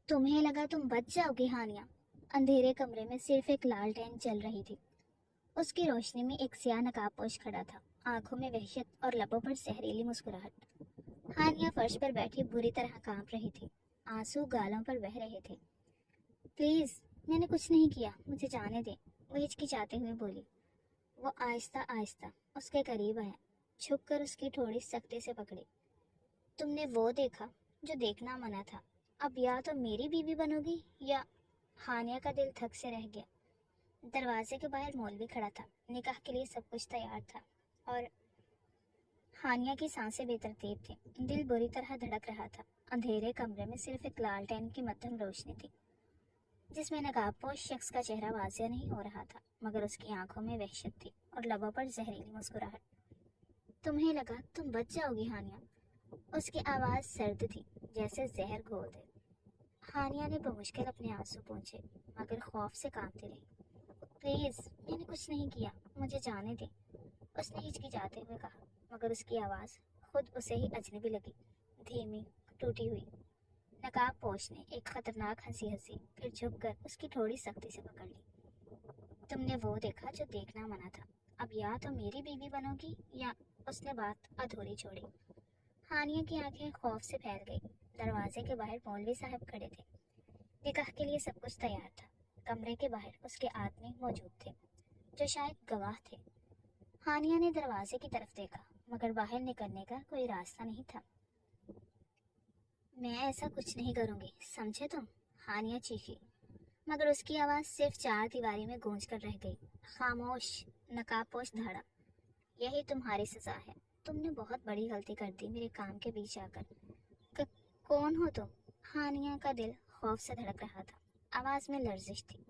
तुम्हें लगा तुम बच जाओगी हानिया। अंधेरे कमरे में सिर्फ एक लालटेन जल रही थी। उसकी रोशनी में एक सियाह नकाबपोश खड़ा था, आंखों में वहशत और लबों पर जहरीली मुस्कुराहट। हानिया फर्श पर बैठी बुरी तरह कांप रही थी। आंसू गालों पर बह रहे थे। प्लीज, मैंने कुछ नहीं किया, मुझे जाने दे, वो हिचकिचाते हुए बोली। वो आहिस्ता आहिस्ता उसके करीब आया, झुककर उसकी ठोड़ी सख्ती से पकड़ी। तुमने वो देखा जो देखना मना था। अब या तो मेरी बीवी बनोगी या। हानिया का दिल थक से रह गया। दरवाजे के बाहर मौलवी खड़ा था। निकाह के लिए सब कुछ तैयार था। और हानिया की सांसें बेतरतीब थी। दिल बुरी तरह धड़क रहा था। अंधेरे कमरे में सिर्फ एक लालटेन की मध्यम रोशनी थी, जिसमें नकाबपोश शख्स का चेहरा वाज़िह नहीं हो रहा था, मगर उसकी आंखों में वहशत थी और लबों पर जहरीली मुस्कुराहट। तुम्हें लगा तुम बच जाओगी हानिया। उसकी आवाज़ सर्द थी, जैसे जहर घोल दे। हानिया ने बमुश्किल अपने आंसू पोंछे, मगर खौफ से कांपती रही। प्लीज, मैंने कुछ नहीं किया, मुझे जाने दे, उसने हिचकिचाते हुए कहा, मगर उसकी आवाज़ खुद उसे ही अजनबी लगी, धीमी, टूटी हुई। नकाबपोश ने एक खतरनाक हंसी हंसी, फिर झुककर उसकी थोड़ी सख्ती से पकड़ ली। तुमने वो देखा जो देखना मना था। अब या तो मेरी बीवी बनोगी या। उसने बात अधूरी छोड़ी। हानिया की आंखें खौफ से फैल गई। दरवाजे के बाहर मौलवी साहब खड़े थे। निकाह के लिए सब कुछ तैयार था। कमरे के बाहर उसके आदमी मौजूद थे, जो शायद गवाह थे। हानिया ने दरवाजे की तरफ देखा, मगर बाहर निकलने का कोई रास्ता नहीं था। मैं ऐसा कुछ नहीं करूंगी, समझे तुम? हानिया चीखी, मगर उसकी आवाज़ सिर्फ चार दीवारी में गूंज कर रह गई। खामोश। नकाबपोश धाड़ा। यही तुम्हारी सजा है। तुमने बहुत बड़ी गलती कर दी मेरे काम के बीच आकर। क- कौन हो तुम? हानिया का दिल खौफ से धड़क रहा था। आवाज़ में लर्जिश थी।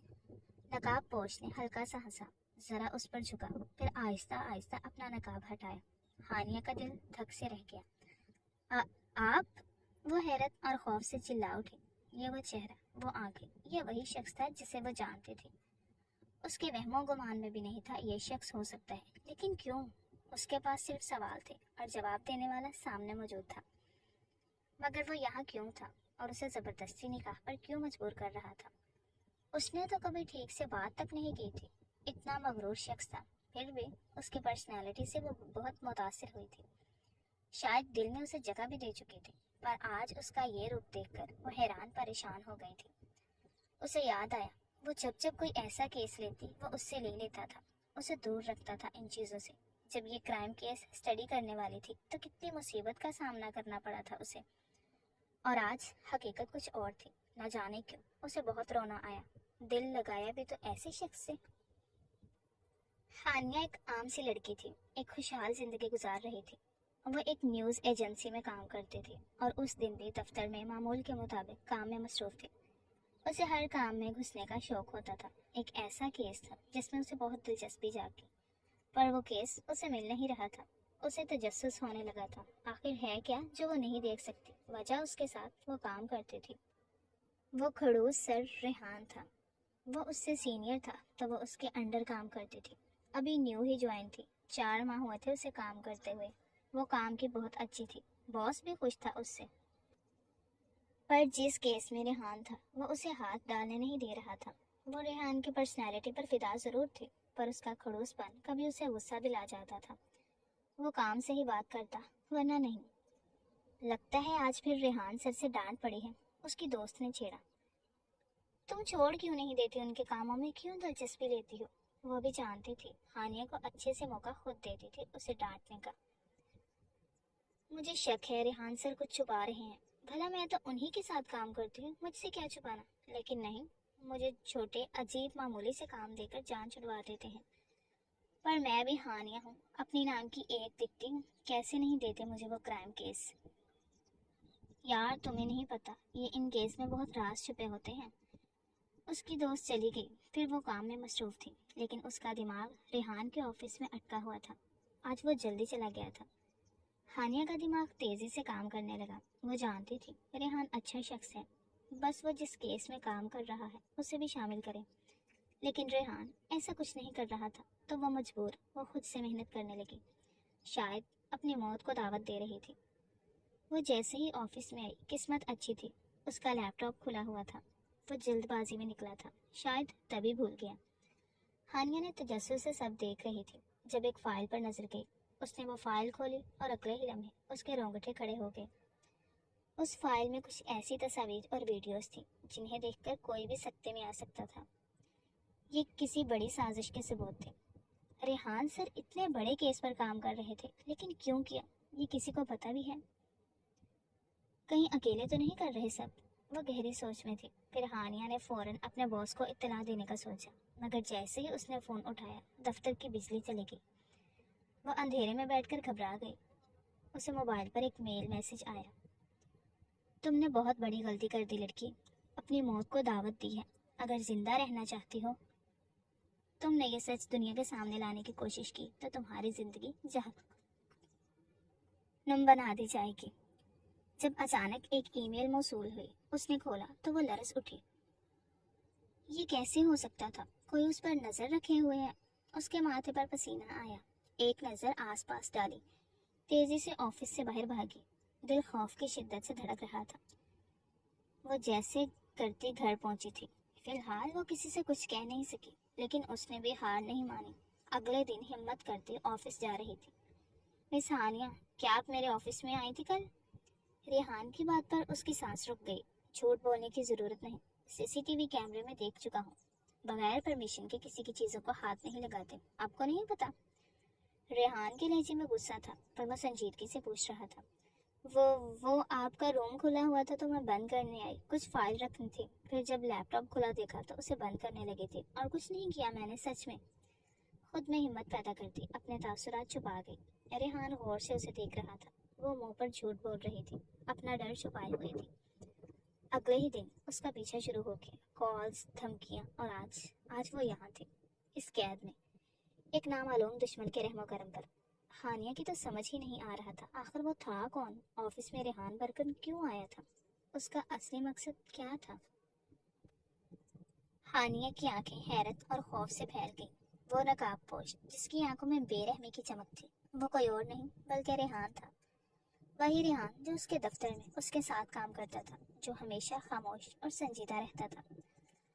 नकाबपोश ने हल्का सा हंसा, जरा उस पर झुका, फिर आहिस्ता आहिस्ता अपना नकाब हटाया। हानिया का दिल धक से रह गया। आ, आप? वो हैरत और खौफ से चिल्ला उठी। ये वो चेहरा, वो आंखें, ये वही शख्स था जिसे वो जानती थी। उसके वहमो गुमान में भी नहीं था ये शख्स हो सकता है, लेकिन क्यों? उसके पास सिर्फ सवाल थे और जवाब देने वाला सामने मौजूद था। मगर वो यहाँ क्यों था, और उसे जबरदस्ती निकाह पर क्यों मजबूर कर रहा था? उसने तो कभी ठीक से बात तक नहीं की थी। इतना मगरूर शख्स था, फिर भी उसकी पर्सनैलिटी से वो बहुत मुतासिर हुई थी। शायद दिल में उसे जगह भी दे चुकी थी, पर आज उसका ये रूप देखकर वो हैरान परेशान हो गई थी। उसे याद आया, वो जब जब कोई ऐसा केस लेती वो उससे ले लेता था, उसे दूर रखता था इन चीज़ों से। जब ये क्राइम केस स्टडी करने वाली थी तो कितनी मुसीबत का सामना करना पड़ा था उसे। और आज हकीकत कुछ और थी। न जाने क्यों उसे बहुत रोना आया। दिल लगाया भी तो ऐसे शख्स से। हानिया एक आम सी लड़की थी, एक खुशहाल जिंदगी गुजार रही थी। वो एक न्यूज़ एजेंसी में काम करती थी और उस दिन भी दफ्तर में मामूल के मुताबिक काम में मसरूफ थी। उसे हर काम में घुसने का शौक होता था। एक ऐसा केस था जिसमें उसे बहुत दिलचस्पी जागी, पर वो केस उसे मिल नहीं रहा था। उसे तजस्सुस होने लगा था, आखिर है क्या जो वो नहीं देख सकती। वजह उसके साथ वो काम करती थी। वो खड़ूस सर रेहान था। वो उससे सीनियर था तो वो उसके अंडर काम करती थी। अभी न्यू ही ज्वाइन थी, 4 माह हुए थे उसे काम करते हुए। वो काम की बहुत अच्छी थी, बॉस भी खुश था उससे। पर जिस केस में रेहान था वो उसे हाथ डालने नहीं दे रहा था। वो रेहान की पर्सनैलिटी पर फिदा जरूर थी, पर उसका खड़ूसपन कभी उसे गुस्सा दिला जाता था। वो काम से ही बात करता, वरना नहीं। लगता है आज फिर रेहान सर से डांट पड़ी है, उसकी दोस्त ने छेड़ा। तुम छोड़ क्यों नहीं देती उनके कामों में, क्यों दिलचस्पी लेती हो? वो भी जानती थी हानिया को अच्छे से मौका खुद देती थी उसे डांटने का। मुझे शक है रेहान सर कुछ छुपा रहे हैं। भला मैं तो उन्हीं के साथ काम करती हूँ, मुझसे क्या छुपाना। लेकिन नहीं, मुझे छोटे अजीब मामूली से काम देकर जान छुड़वा देते हैं। पर मैं भी हानिया हूँ, अपनी नाम की एक दिखती हूँ। कैसे नहीं देते मुझे वो क्राइम केस। यार तुम्हें नहीं पता, ये इन केस में बहुत राज छुपे होते हैं। उसकी दोस्त चली गई, फिर वो काम में मसरूफ थी, लेकिन उसका दिमाग रेहान के ऑफिस में अटका हुआ था। आज वो जल्दी चला गया था। हानिया का दिमाग तेजी से काम करने लगा। वो जानती थी रेहान अच्छा शख्स है, बस वो जिस केस में काम कर रहा है उसे भी शामिल करे। लेकिन रेहान ऐसा कुछ नहीं कर रहा था, तो वो मजबूर, वो खुद से मेहनत करने लगी, शायद अपनी मौत को दावत दे रही थी। वो जैसे ही ऑफिस में आई, किस्मत अच्छी थी, اس کا لیپ ٹاپ کھلا ہوا تھا۔ وہ جلد بازی میں نکلا تھا، شاید تبھی بھول گیا۔ ہانیہ نے تجسس سے سب دیکھ رہی تھی۔ جب ایک فائل پر نظر گئی، اس نے وہ فائل کھولی اور اگلے ہی لمحے اس کے رونگٹے کھڑے ہو گئے۔ اس فائل میں کچھ ایسی تصاویر اور ویڈیوز تھیں جنہیں دیکھ کر کوئی بھی سکتے میں آ سکتا تھا۔ یہ کسی بڑی سازش کے ثبوت تھے۔ ریحان سر اتنے بڑے کیس پر کام کر رہے تھے، لیکن کیوں کیا؟ یہ کسی کو پتہ بھی ہے؟ کہیں اکیلے تو نہیں کر رہے سب؟ وہ گہری سوچ میں تھی۔ پھر ہانیہ نے فوراً اپنے باس کو اطلاع دینے کا سوچا، مگر جیسے ہی اس نے فون اٹھایا دفتر کی بجلی چلی گئی۔ وہ اندھیرے میں بیٹھ کر گھبرا گئی۔ اسے موبائل پر ایک میل میسج آیا۔ تم نے بہت بڑی غلطی کر دی لڑکی، اپنی موت کو دعوت دی ہے۔ اگر زندہ رہنا چاہتی ہو، تم نے یہ سچ دنیا کے سامنے لانے کی کوشش کی تو تمہاری زندگی جہنم بنا دی جائے گی۔ جب اچانک ایک ای میل موصول ہوئی، اس نے کھولا تو وہ لرز اٹھی۔ یہ کیسے ہو سکتا تھا؟ کوئی اس پر نظر رکھے ہوئے ہے۔ اس کے ماتھے پر پسینہ آیا، ایک نظر آس پاس ڈالی، تیزی سے آفس سے باہر بھاگی۔ دل خوف کی شدت سے دھڑک رہا تھا۔ وہ جیسے کرتی گھر پہنچی تھی۔ فی الحال وہ کسی سے کچھ کہہ نہیں سکی، لیکن اس نے بھی ہار نہیں مانی۔ اگلے دن ہمت کرتی آفس جا رہی تھی۔ مس ہانیہ، کیا آپ میرے آفس میں آئی تھی کل؟ ریحان کی بات پر اس کی سانس رک گئی۔ جھوٹ بولنے کی ضرورت نہیں، سی ٹی وی کیمرے میں دیکھ چکا ہوں۔ بغیر پرمیشن کے کسی کی چیزوں کو ہاتھ نہیں لگاتے، آپ کو نہیں پتا؟ ریحان کے لہجے میں غصہ تھا، پر وہ سنجیدگی سے پوچھ رہا تھا۔ وہ آپ کا روم کھلا ہوا تھا تو میں بند کرنے آئی، کچھ فائل رکھنی تھی۔ پھر جب لیپ ٹاپ کھلا دیکھا تو اسے بند کرنے لگی تھی، اور کچھ نہیں کیا میں نے، سچ میں۔ خود میں ہمت پیدا کرتی اپنے تاثرات چھپا گئی۔ ریحان غور سے اسے دیکھ رہا تھا۔ وہ منہ پر جھوٹ بول رہی تھی، اپنا ڈر چھپائے ہوئے تھی۔ اگلے ہی دن اس کا پیچھا شروع ہو گیا، کالز، دھمکیاں، اور آج وہ یہاں تھی، اس قید میں، ایک نامعلوم دشمن کے رحم و کرم پر۔ ہانیہ کی تو سمجھ ہی نہیں آ رہا تھا، آخر وہ تھا کون؟ آفس میں ریحان برکن کیوں آیا تھا؟ اس کا اصلی مقصد کیا تھا؟ ہانیہ کی آنکھیں حیرت اور خوف سے پھیل گئیں۔ وہ نقاب پوش جس کی آنکھوں میں بے رحمی کی چمک تھی، وہ کوئی اور نہیں بلکہ ریحان تھا۔ وہی ریحان جو اس کے دفتر میں اس کے ساتھ کام کرتا تھا، جو ہمیشہ خاموش اور سنجیدہ رہتا تھا،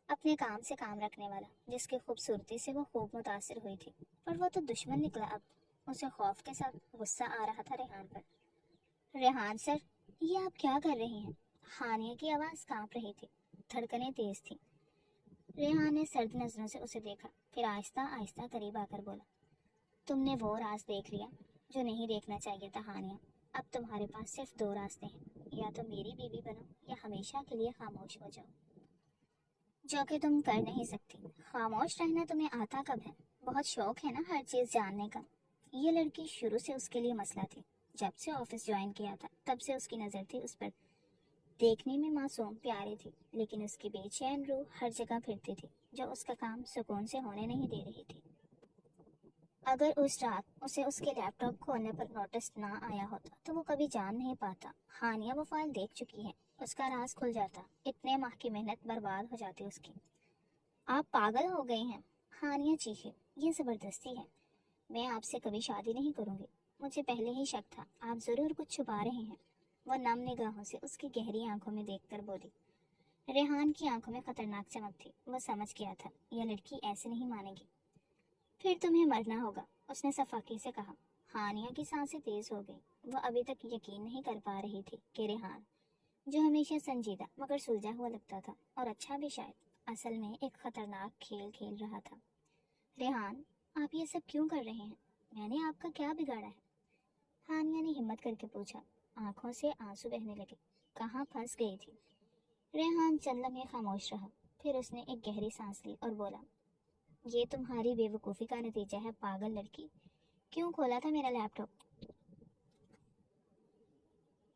اپنے کام سے کام رکھنے والا، جس کی خوبصورتی سے وہ خوب متاثر ہوئی تھی۔ پر وہ تو دشمن نکلا اب۔ اسے خوف کے ساتھ غصہ آ رہا تھا ریحان پر۔ ریحان سر، یہ آپ کیا کر رہی ہیں؟ ہانیہ کی آواز کانپ رہی تھی، دھڑکنیں تیز تھیں۔ ریحان نے سرد نظروں سے اسے دیکھا، پھر آہستہ آہستہ قریب آ کر بولا، تم نے وہ راز دیکھ لیا جو نہیں دیکھنا چاہیے تھا ہانیہ۔ اب تمہارے پاس صرف دو راستے ہیں، یا تو میری بیوی بنو یا ہمیشہ کے لیے خاموش ہو جاؤ، جو کہ تم کر نہیں سکتی۔ خاموش رہنا تمہیں آتا کب ہے؟ بہت شوق ہے نا ہر چیز جاننے کا۔ یہ لڑکی شروع سے اس کے لیے مسئلہ تھی۔ جب سے آفس جوائن کیا تھا تب سے اس کی نظر تھی اس پر۔ دیکھنے میں معصوم پیاری تھی، لیکن اس کی بے چین روح ہر جگہ پھرتی تھی، جو اس کا کام سکون سے ہونے نہیں دے رہی تھی۔ اگر اس رات اسے اس کے لیپ ٹاپ کھولنے پر نوٹس نہ آیا ہوتا تو وہ کبھی جان نہیں پاتا۔ ہانیہ وہ فائل دیکھ چکی ہے، اس کا راز کھل جاتا، اتنے ماہ کی محنت برباد ہو جاتی اس کی۔ آپ پاگل ہو گئے ہیں، ہانیہ چیخی، یہ زبردستی ہے۔ میں آپ سے کبھی شادی نہیں کروں گی، مجھے پہلے ہی شک تھا، آپ ضرور کچھ چھپا رہے ہیں۔ وہ نم نگاہوں سے اس کی گہری آنکھوں میں دیکھ کر بولی۔ ریحان کی آنکھوں میں خطرناک چمک تھی، وہ سمجھ گیا تھا یہ لڑکی ایسے نہیں مانے گی۔ پھر تمہیں مرنا ہوگا، اس نے صفاقی سے کہا۔ ہانیہ کی سانسیں تیز ہو گئی۔ وہ ابھی تک یقین نہیں کر پا رہی تھی کہ ریحان، جو ہمیشہ سنجیدہ مگر سلجھا ہوا لگتا تھا، اور اچھا بھی شاید، اصل میں ایک خطرناک کھیل کھیل رہا تھا۔ ریحان، آپ یہ سب کیوں کر رہے ہیں؟ میں نے آپ کا کیا بگاڑا ہے؟ ہانیہ نے ہمت کر کے پوچھا، آنکھوں سے آنسو بہنے لگے۔ کہاں پھنس گئی تھی؟ ریحان چند لمحے خاموش رہا، پھر اس نے ایک گہری سانس لی اور بولا، یہ تمہاری بے وقوفی کا نتیجہ ہے، پاگل لڑکی۔ کیوں کھولا تھا میرا لیپ ٹاپ؟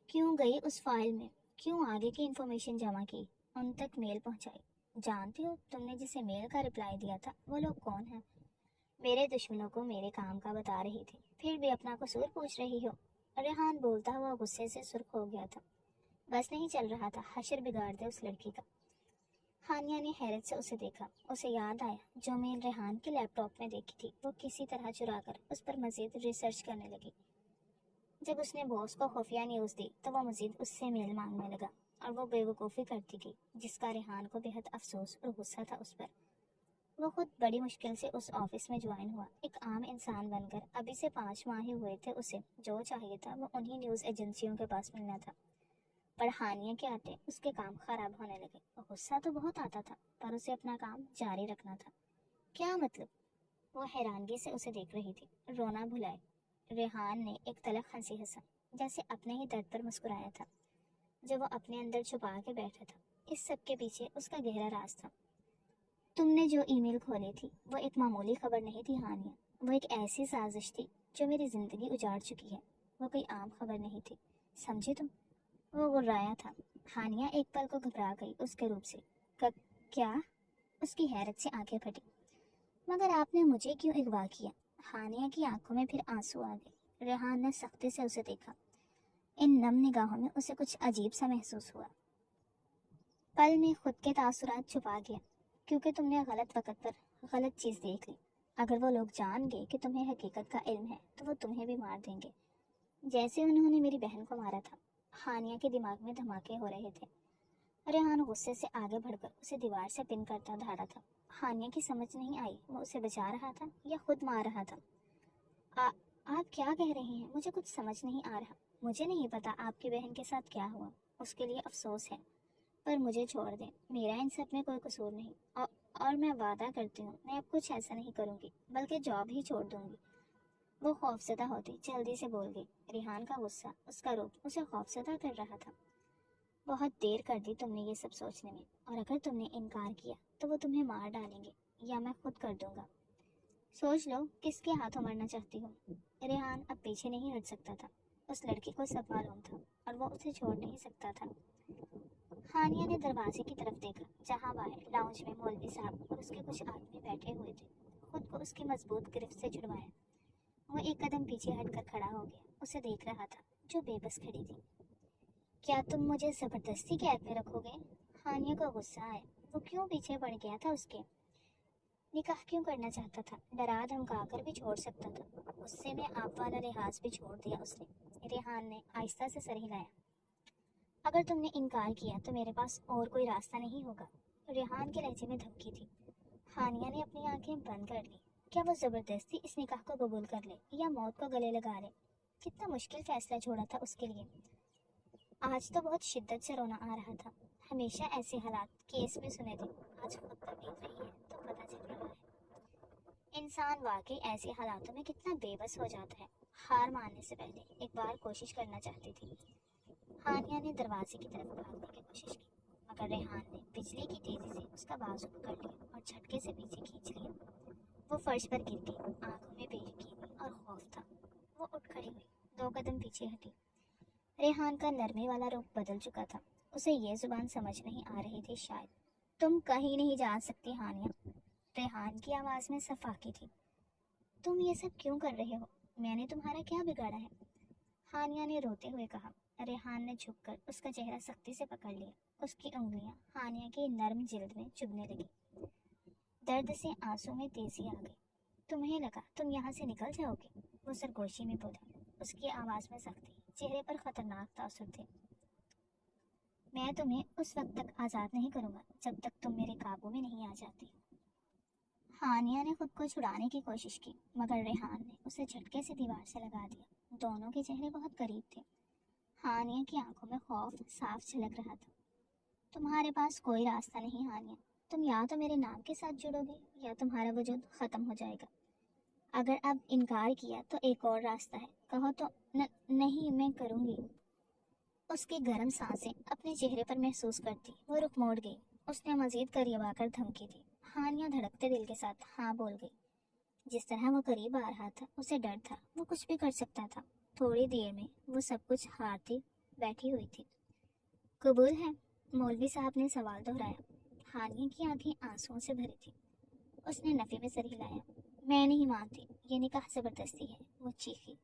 کیوں گئی اس فائل میں؟ کیوں آگے کی انفارمیشن جمع کی، ان تک میل پہنچائی؟ جانتی ہو تم نے جسے میل کا رپلائی دیا تھا وہ لوگ کون ہیں؟ میرے دشمنوں کو میرے کام کا بتا رہی تھی، پھر بھی اپنا قصور پوچھ رہی ہو؟ ریحان بولتا ہوا غصے سے سرخ ہو گیا تھا، بس نہیں چل رہا تھا حشر بگاڑ دے اس لڑکی کا۔ ہانیہ نے حیرت سے اسے دیکھا، اسے یاد آیا جو میل ریحان کے لیپ ٹاپ میں دیکھی تھی، وہ کسی طرح چرا کر اس پر مزید ریسرچ کرنے لگی۔ جب اس نے باس کو خفیہ نیوز دی تو وہ مزید اس سے میل مانگنے لگا، और वो बेवकूफ़ी करती गई, जिसका रेहान को बेहद अफसोस और गुस्सा था उस पर। वो खुद बड़ी मुश्किल से उस ऑफिस में ज्वाइन हुआ, एक आम इंसान बनकर। अभी से 5 माह ही हुए थे उसे। जो चाहिए था वो उन्हीं न्यूज़ एजेंसियों के पास मिलना था। पर हानिया के आते उसके काम खराब होने लगे। गुस्सा तो बहुत आता था, पर उसे अपना काम जारी रखना था। क्या मतलब? वो हैरानगी से उसे देख रही थी। रोना भुलाए, रेहान ने एक तलख हंसी हंसा, जैसे अपने ही दर्द पर मुस्कुराया था, जो वो अपने अंदर छुपा के बैठा था। इस सब के पीछे उसका गहरा राज था। तुमने जो ईमेल खोली थी वो एक मामूली खबर नहीं थी हानिया, वो एक ऐसी साजिश थी जो मेरी जिंदगी उजाड़ चुकी है। वो कोई आम खबर नहीं थी, समझी तुम? वो गुर्राया था। हानिया एक पल को घबरा गई उसके रूप से। क्या? उसकी हैरत से आंखें फटी। मगर आपने मुझे क्यों अगवा किया? हानिया की आंखों में फिर आंसू आ गए। रेहान ने सख्ती से उसे देखा। इन नम निगाहों में उसे कुछ अजीब सा महसूस हुआ। पल में खुद के तासुरात छुपा गया, क्योंकि तुमने गलत वक्त पर गलत चीज़ देख ली। अगर वो लोग जान गए कि तुम्हें हकीकत का इल्म है तो वो तुम्हें भी मार देंगे, जैसे उन्होंने मेरी बहन को मारा था। हानिया के दिमाग में धमाके हो रहे थे। रेहान गुस्से से आगे बढ़कर उसे दीवार से पिन करता धारा था। हानिया की समझ नहीं आई, वो उसे बचा रहा था या खुद मार रहा था। आ, आप क्या कह रहे हैं? मुझे कुछ समझ नहीं आ रहा। मुझे नहीं पता आपकी बहन के साथ क्या हुआ, उसके लिए अफसोस है, पर मुझे छोड़ दें। मेरा इन सब में कोई कसूर नहीं। और मैं वादा करती हूँ मैं अब कुछ ऐसा नहीं करूँगी, बल्कि जॉब ही छोड़ दूँगी। वो खौफजदा होती जल्दी से बोल गई। रेहान का गुस्सा, उसका रूप उसे खौफजदा कर रहा था। बहुत देर कर दी तुमने ये सब सोचने में, और अगर तुमने इनकार किया तो वो तुम्हें मार डालेंगे, या मैं खुद कर दूंगा। सोच लो किसके हाथों मरना चाहती हो। रेहान अब पीछे नहीं हट सकता था। उस लड़की को सब मालूम था और वो उसे छोड़ नहीं सकता था। हानिया ने दरवाजे की तरफ देखा, जहां बाहर लाउंज में मौलवी साहब और उसके कुछ आदमी बैठे हुए थे। खुद को उसकी मजबूत गिरफ्त से छुड़वाया। वो एक कदम पीछे हटकर खड़ा हो गया, उसे देख रहा था, जो बेबस खड़ी थी। क्या तुम मुझे जबरदस्ती कैद में रखोगे? हानिया को गुस्सा आया। वो क्यों पीछे पड़ गया था उसके? निकाह क्यों करना चाहता था? डरा धमका कर भी छोड़ सकता था। गुस्से में आप वाला लिहाज भी छोड़ दिया उसने। रेहान ने आहिस्ता से सर हिलाया। अगर तुमने इनकार किया तो मेरे पास और कोई रास्ता नहीं होगा। रेहान के लहजे में धमकी थी। हानिया ने अपनी आंखें बंद कर ली। क्या वो जबरदस्ती इस निकाह को कबूल कर ले या मौत को गले लगा ले? कितना मुश्किल फैसला छोड़ा था उसके लिए। आज तो बहुत शिद्दत से रोना आ रहा था। हमेशा ऐसे हालात केस में सुने थे, आज खुद पर बीत रही है तो पता चल रहा है। इंसान वाकई ऐसे हालातों में कितना बेबस हो जाता है। हार मानने से पहले एक बार कोशिश करना चाहती थी। हानिया ने दरवाजे की तरफ भागने की कोशिश की, मगर रेहान ने बिजली की तेजी से उसका बाजू पकड़ लिया और झटके से पीछे खींच लिया। वो फर्श पर गिर गई, आंखों में बेयकीनी और खौफ था। वो उठ खड़ी हुई, 2 कदम पीछे हटी। रेहान का नरमी वाला रूप बदल चुका था। उसे ये जुबान समझ नहीं आ रही थी शायद। तुम कहीं नहीं जा सकती हानिया। रेहान की आवाज़ में सफाकी थी। तुम ये सब क्यों कर रहे हो? मैंने तुम्हारा क्या बिगाड़ा है? हानिया ने रोते हुए कहा। रेहान ने झुककर उसका चेहरा सख्ती से पकड़ लिया। उसकी उंगलियां हानिया की नर्म जिल्द में चुभने लगी। दर्द से आंसू में तेजी आ गई। तुम्हें लगा तुम यहाँ से निकल जाओगे? वो सरगोशी में बोला। उसकी आवाज़ में सख्ती, चेहरे पर खतरनाक तासुर थे। मैं तुम्हें उस वक्त तक आज़ाद नहीं करूँगा जब तक तुम मेरे काबू में नहीं आ जाती। हानिया ने खुद को छुड़ाने की कोशिश की, मगर रेहान ने उसे झटके से दीवार से लगा दिया। दोनों के चेहरे बहुत करीब थे। हानिया की आंखों में खौफ साफ झलक रहा था। तुम्हारे पास कोई रास्ता नहीं हानिया। तुम या तो मेरे नाम के साथ जुड़ोगे या तुम्हारा वजूद खत्म हो जाएगा। अगर अब इनकार किया तो एक और रास्ता है, कहो तो। नहीं, मैं करूँगी। उसकी गर्म सांसें अपने चेहरे पर महसूस करती वो रुख मोड़ गई। उसने मजीद करीब आकर धमकी दी। हानिया धड़कते दिल के साथ हाँ बोल गई। जिस तरह वो करीब आ रहा था उसे डर था, वो कुछ भी कर सकता था। थोड़ी देर में वो सब कुछ हारती बैठी हुई थी। कबूल है? मौलवी साहब ने सवाल दोहराया। हानिया की आंखें आंसुओं से भरी थी। उसने नफी में सर हिलाया। मैं नहीं मानती, ये निकाह जबरदस्ती है, वो चीखी।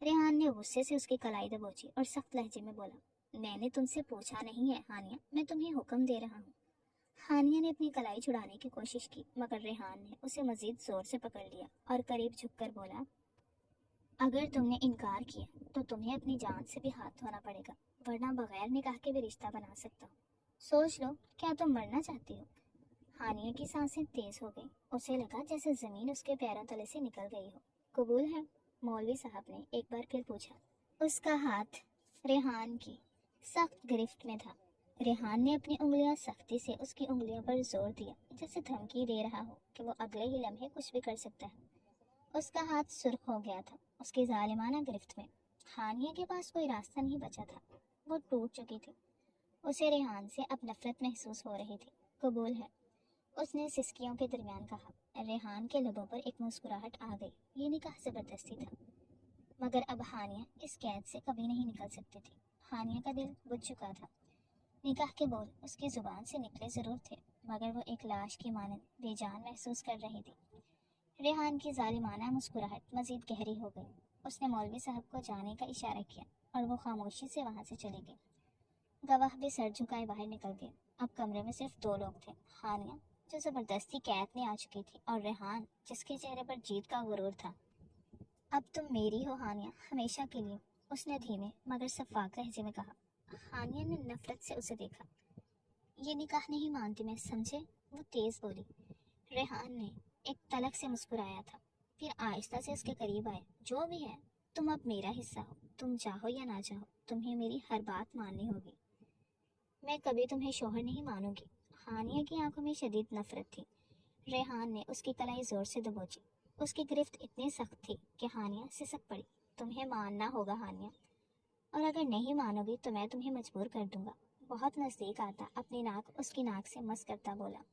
रेहान ने गुस्से से उसकी कलाई दबोची और सख्त लहजे में बोला, मैंने तुमसे पूछा नहीं है हानिया, मैं तुम्हें हुक्म दे रहा हूँ। हानिया ने अपनी कलाई छुड़ाने की कोशिश की, मगर रेहान ने उसे मजीद जोर से पकड़ लिया और करीब झुककर बोला, अगर तुमने इनकार किया तो तुम्हें अपनी जान से भी हाथ धोना पड़ेगा। वरना बगैर निकाह के भी रिश्ता बना सकता हूँ। सोच लो, क्या तुम मरना चाहती हो? हानिया की सांसें तेज हो गई। उसे लगा जैसे जमीन उसके पैरों तले से निकल गई हो। कबूल है? मौलवी साहब ने एक बार फिर पूछा। उसका हाथ रेहान की सख्त गिरफ्त में था। रेहान ने अपनी उंगलियां सख्ती से उसकी उंगलियों पर जोर दिया, जैसे धमकी दे रहा हो कि वो अगले ही लम्हे कुछ भी कर सकता है। उसका हाथ सुर्ख हो गया था उसकी जालिमाना गिरफ्त में। हानिया के पास कोई रास्ता नहीं बचा था, वो टूट चुकी थी। उसे रेहान से अब नफरत महसूस हो रही थी। कबूल है, उसने सिसकियों के दरमियान कहा। रेहान के लबों पर एक मुस्कुराहट आ गई। ये निकाह जबरदस्ती था, मगर अब हानिया इस कैद से कभी नहीं निकल सकती थी। हानिया का दिल बुझ चुका था। निकाह के बोल उसकी जुबान से निकले जरूर थे, मगर वो एक लाश की मानंद बेजान महसूस कर रही थी। रेहान की जालिमाना मुस्कुराहट मजीद गहरी हो गई। उसने मौलवी साहब को जाने का इशारा किया और वो खामोशी से वहां से चले गए। गवाह भी सर झुकाए बाहर निकल गए। अब कमरे में सिर्फ दो लोग थे, हानिया जो जबरदस्ती कैद में आ चुकी थी, और रेहान जिसके चेहरे पर जीत का गुरूर था। अब तुम मेरी हो हानिया, हमेशा के लिए, उसने धीमे मगर शफाक लहजे में कहा। हानिया ने नफरत से उसे देखा। ये निकाह नहीं मानती मैं, समझे? वो तेज बोली। रेहान ने एक तलक से मुस्कुराया था, फिर आहिस्ता से उसके करीब आए। जो भी है, तुम अब मेरा हिस्सा हो। तुम चाहो या ना चाहो, तुम्हें मेरी हर बात माननी होगी। मैं कभी तुम्हें शौहर नहीं मानूंगी। हानिया की आंखों में शदीद नफरत थी। रेहान ने उसकी कलाई जोर से दबोची। उसकी गिरफ्त इतनी सख्त थी कि हानिया सिसक पड़ी। तुम्हें मानना होगा हानिया, और अगर नहीं मानोगी तो मैं तुम्हें मजबूर कर दूंगा। बहुत नजदीक आता अपनी नाक उसकी नाक से मस करता बोला।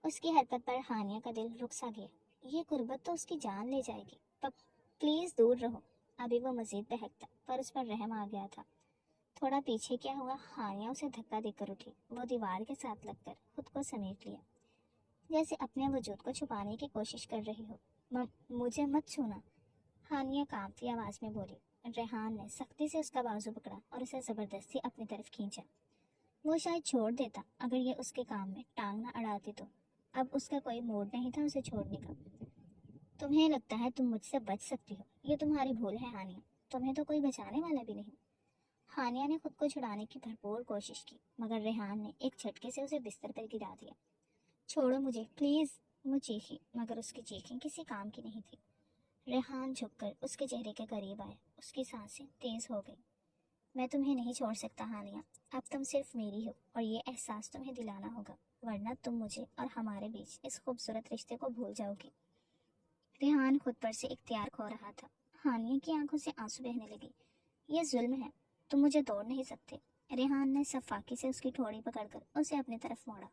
उसकी हरकत पर हानिया का दिल रुक सा गया। ये गुर्बत तो उसकी जान ले जाएगी। पर प्लीज दूर रहो। अभी वो मजीद बहकता, पर उस पर रहम आ गया था। थोड़ा पीछे क्या हुआ, हानिया उसे धक्का देकर उठी। वो दीवार के साथ लगकर खुद को समेट लिया, जैसे अपने वजूद को छुपाने की कोशिश कर रही हो। मुझे मत छूना, हानिया कांपती आवाज में बोली। रेहान ने सख्ती से उसका बाजू पकड़ा और उसे जबरदस्ती अपनी तरफ खींचा। वो शायद छोड़ देता अगर ये उसके काम में टांग न अड़ाती तो। अब उसका कोई मूड नहीं था उसे छोड़ने का। तुम्हें लगता है तुम मुझसे बच सकती हो? ये तुम्हारी भूल है हानिया, तुम्हें तो कोई बचाने वाला भी नहीं। हानिया ने खुद को छुड़ाने की भरपूर कोशिश की, मगर रेहान ने एक झटके से उसे बिस्तर पर गिरा दिया। छोड़ो मुझे प्लीज, वो चीखी, मगर उसकी चीखें किसी काम की नहीं थी। रेहान झुककर उसके चेहरे के करीब आया। उसकी सांसें तेज हो गई। मैं तुम्हें नहीं छोड़ सकता हानिया, अब तुम सिर्फ मेरी हो, और ये एहसास तुम्हें दिलाना होगा, वरना तुम मुझे और हमारे बीच इस खूबसूरत रिश्ते को भूल जाओगी। रेहान खुद पर से इख्तियार खो रहा था। हानिया की आंखों से आंसू बहने लगे। ये जुल्म है, तुम मुझे तोड़ नहीं सकते। रेहान ने सफाकी से उसकी ठोड़ी पकड़कर उसे अपनी तरफ मोड़ा।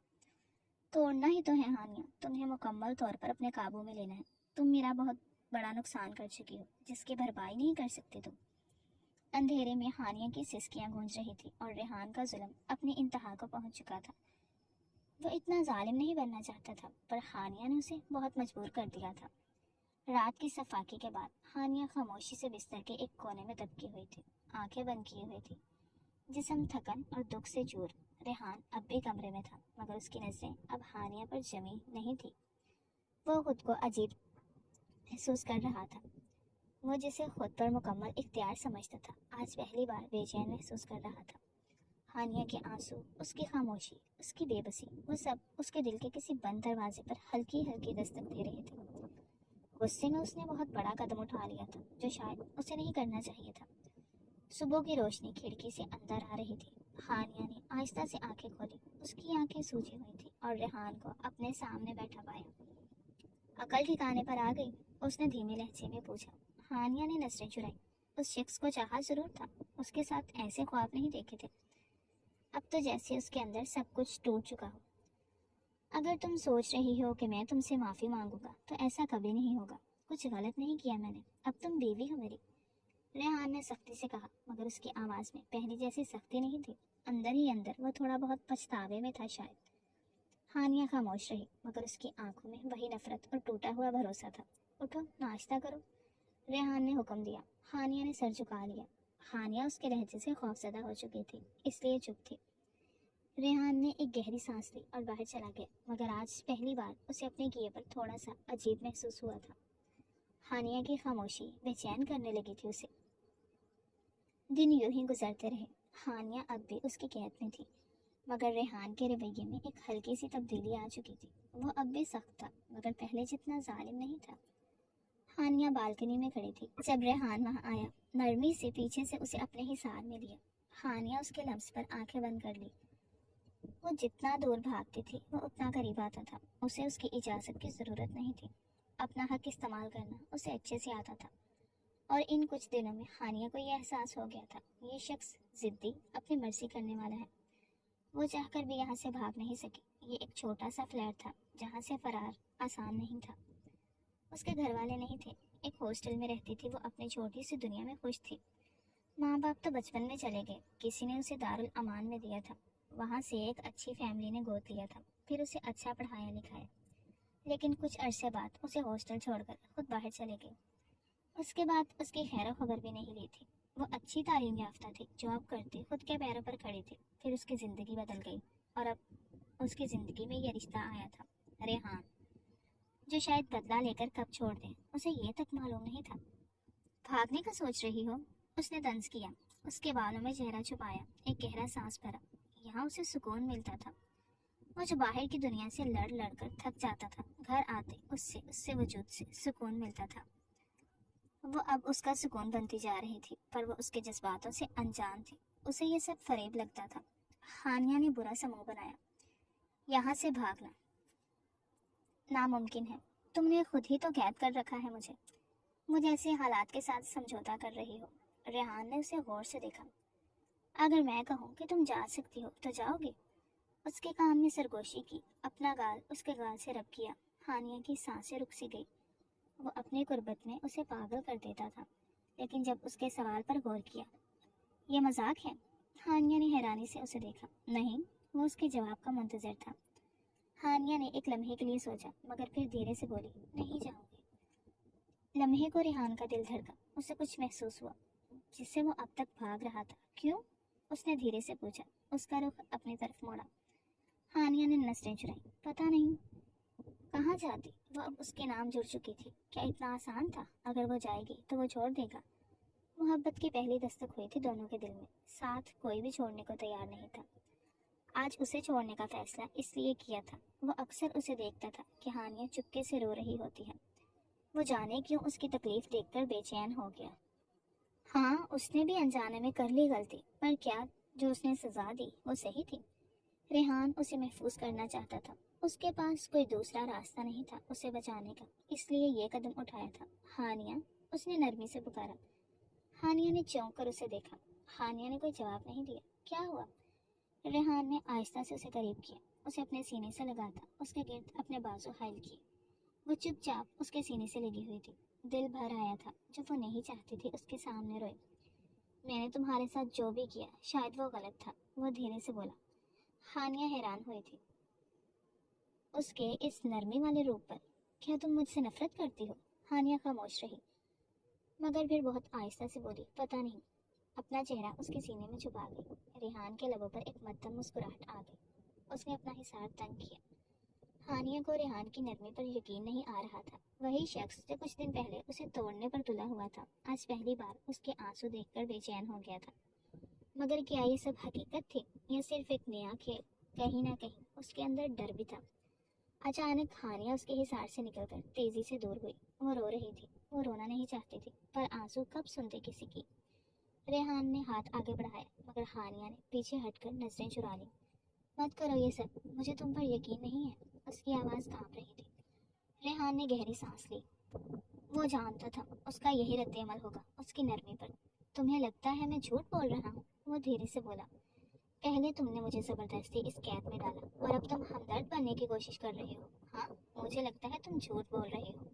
तोड़ना ही तो है हानिया, तुम्हें मुकम्मल तौर पर अपने काबू में लेना है। तुम मेरा बहुत बड़ा नुकसान कर चुकी हो, जिसकी भरपाई नहीं कर सकती तुम। अंधेरे में हानिया की सिसकियां गूंज रही थी और रेहान का जुल्म अपनी इंतहा को पहुंच चुका था। वो इतना जालिम नहीं बनना चाहता था, पर हानिया ने उसे बहुत मजबूर कर दिया था। रात की सफाकी के बाद हानिया खामोशी से बिस्तर के एक कोने में दबकी हुई थी, आंखें बंद किए हुई थी, जिस्म थकन और दुख से चूर। रेहान अब भी कमरे में था, मगर उसकी नजरें अब हानिया पर जमी नहीं थी। वो खुद को अजीब महसूस कर रहा था। वो जिसे खुद पर मुकम्मल इख्तियार समझता था, आज पहली बार बेचैन महसूस कर रहा था। हानिया के आंसू, उसकी खामोशी, उसकी बेबसी, वो सब उसके दिल के किसी बंद दरवाजे पर हल्की हल्की दस्तक दे रहे थे। गुस्से में उसने बहुत बड़ा कदम उठा लिया था, जो शायद उसे नहीं करना चाहिए था। सुबह की रोशनी खिड़की से अंदर आ रही थी। हानिया ने आहिस्ता से आंखें खोली। उसकी आंखें सूजी हुई थी और रेहान को अपने सामने बैठा पाया। अकल ठिकाने पर आ गई? उसने धीमे लहजे में पूछा। हानिया ने नजरें चुराई। उस शख्स को चाहा जरूर था, उसके साथ ऐसे ख्वाब नहीं देखे थे। अब तो जैसे उसके अंदर सब कुछ टूट चुका हो। अगर तुम सोच रही हो कि मैं तुमसे माफी मांगूंगा, तो ऐसा कभी नहीं होगा। कुछ गलत नहीं किया मैंने, अब तुम बीवी हो मेरी, रेहान ने सख्ती से कहा, मगर उसकी आवाज में पहले जैसी सख्ती नहीं थी। अंदर ही अंदर वो थोड़ा बहुत पछतावे में था शायद। हानिया खामोश रही, मगर उसकी आंखों में वही नफरत और टूटा हुआ भरोसा था। उठो, नाश्ता करो, रेहान ने हुक्म दिया। हानिया ने सर झुका लिया। हानिया उसके लहजे से खौफजदा हो चुकी थी, इसलिए चुप थी। रेहान ने एक गहरी सांस ली और बाहर चला गया, मगर आज पहली बार उसे अपने किए पर थोड़ा सा अजीब महसूस हुआ था। हानिया की खामोशी बेचैन करने लगी थी उसे। दिन यूं ही गुजरते रहे। हानिया अब भी उसकी कैद में थी, मगर रेहान के रवैये में एक हल्की सी तब्दीली आ चुकी थी। वो अब भी सख्त था, मगर पहले जितना जालिम नहीं था। हानिया बालकनी में खड़ी थी जब रेहान वहां आया। नरमी से पीछे से उसे अपने ही साथ में लिया। हानिया उसके लफ्ज पर आंखें बंद कर ली। वो जितना दूर भागती थी वो उतना करीब आता था। उसे उसकी इजाज़त की ज़रूरत नहीं थी। अपना हक इस्तेमाल करना उसे अच्छे से आता था। और इन कुछ दिनों में हानिया को यह एहसास हो गया था, ये शख्स ज़िद्दी, अपनी मर्जी करने वाला है। वो चाहकर भी यहाँ से भाग नहीं सकी। ये एक छोटा सा फ्लैट था जहाँ से फरार आसान नहीं था। उसके घर वाले नहीं थे। एक हॉस्टल में रहती थी वो, अपनी छोटी सी दुनिया में खुश थी। माँ बाप तो बचपन में चले गए, किसी ने उसे दारुल अमान में दिया था। वहाँ से एक अच्छी फैमिली ने गोद लिया था, फिर उसे अच्छा पढ़ाया लिखाया। लेकिन कुछ अरसे बाद उसे हॉस्टल छोड़कर खुद बाहर चले गए। उसके बाद उसकी खैर खबर भी नहीं ली थी। वो अच्छी तालीम याफ्ता थी, जॉब करती, खुद के पैरों पर खड़ी थी। फिर उसकी ज़िंदगी बदल गई और अब उसकी ज़िंदगी में ये रिश्ता आया था, रेहान, जो शायद बदला लेकर कब छोड़ दे उसे ये तक मालूम नहीं था। भागने का सोच रही हो? उसने तंज किया। उसके बालों में चेहरा छुपाया, एक गहरा सांस भरा। यहाँ उसे सुकून मिलता था। वो जो बाहर की दुनिया से लड़ लड़ कर थक जाता था, घर आते उससे वजूद से सुकून मिलता था। वो अब उसका सुकून बनती जा रही थी, पर वो उसके जज्बातों से अनजान थी। उसे ये सब फरेब लगता था। हानिया ने बुरा सा मुंह बनाया। यहाँ से भागना नामुमकिन है। तुमने खुद ही तो कैद कर रखा है मुझे ऐसे हालात के साथ समझौता कर रही हो। रेहान ने उसे गौर से देखा। अगर मैं कहूँ कि तुम जा सकती हो तो जाओगे? उसके कान में सरगोशी की, अपना गाल उसके गाल से रब किया। हानिया की सांसें रुक सी गई। वो अपनी गुर्बत में उसे पागल कर देता था, लेकिन जब उसके सवाल पर गौर किया, ये मजाक है? हानिया ने हैरानी से उसे देखा। नहीं, वो उसके जवाब का मुंतजर था। हानिया ने एक लम्हे के लिए सोचा, मगर फिर धीरे से बोली, नहीं जाऊंगी। लम्हे को रेहान का दिल धड़का। उसे कुछ महसूस हुआ जिससे वो अब तक भाग रहा था। क्यों? उसने धीरे से पूछा, उसका रुख अपनी तरफ मोड़ा। हानिया ने नजरें चुराई। पता नहीं। कहाँ जाती? वो अब उसके नाम जुड़ चुकी थी। क्या इतना आसान था? अगर वो जाएगी तो वो छोड़ देगा। मोहब्बत की पहली दस्तक हुई थी दोनों के दिल में। साथ कोई भी छोड़ने को तैयार नहीं था। आज उसे छोड़ने का फैसला इसलिए किया था। वो अक्सर उसे देखता था कि हानिया चुपके से रो रही होती है। वो जाने क्यों उसकी तकलीफ देखकर बेचैन हो गया। हाँ, उसने भी अनजाने में कर ली गलती, पर क्या जो उसने सजा दी वो सही थी? रेहान उसे महफूज करना चाहता था। उसके पास कोई दूसरा रास्ता नहीं था उसे बचाने का, इसलिए ये कदम उठाया था। हानिया, उसने नरमी से पुकारा। हानिया ने चौंक कर उसे देखा। हानिया ने कोई जवाब नहीं दिया। क्या हुआ? रेहान ने आहिस्ता से उसे करीब किया, उसे अपने सीने से लगाता, उसके गिर्द अपने बाजू हाइल किए। वो चुपचाप उसके सीने से लगी हुई थी। दिल भर आया था जब वो नहीं चाहती थी उसके सामने रोए। मैंने तुम्हारे साथ जो भी किया शायद वो गलत था, वो धीरे से बोला। हानिया हैरान हुई थी उसके इस नरमी वाले रूप पर। क्या तुम मुझसे नफरत करती हो? हानिया खामोश रही, मगर फिर बहुत आहिस्ता से बोली, पता नहीं। अपना चेहरा उसके सीने में छुपा गई। रेहान के लबों पर एक मध्यम मुस्कुराहट आ गई। उसने अपना हिसार तंग किया। हानिया को रेहान की नरमी पर यकीन नहीं आ रहा था। वही शख्स जो कुछ दिन पहले उसे तोड़ने पर तुला हुआ था, आज पहली बार उसके आंसू देखकर बेचैन हो गया था। मगर क्या ये सब हकीकत थी या सिर्फ एक नया खेल? कहीं ना कहीं उसके अंदर डर भी था। अचानक हानिया उसके हिसार से निकलकर तेजी से दूर हुई। वो रो रही थी। वो रोना नहीं चाहती थी, पर आंसू कब सुनते किसी की। रेहान ने हाथ आगे बढ़ाया, मगर हानिया ने पीछे हटकर नजरें चुरा ली। मत करो ये सब, मुझे तुम पर यकीन नहीं है। उसकी आवाज़ कांप रही थी। रेहान ने गहरी सांस ली। वो जानता था उसका यही रद्द-ए-अमल होगा, उसकी नरमी पर। तुम्हें लगता है मैं झूठ बोल रहा हूँ? वो धीरे से बोला। पहले तुमने मुझे जबरदस्ती इस कैद में डाला और अब तुम हमदर्द बनने की कोशिश कर रहे हो। हाँ, मुझे लगता है तुम झूठ बोल रहे हो।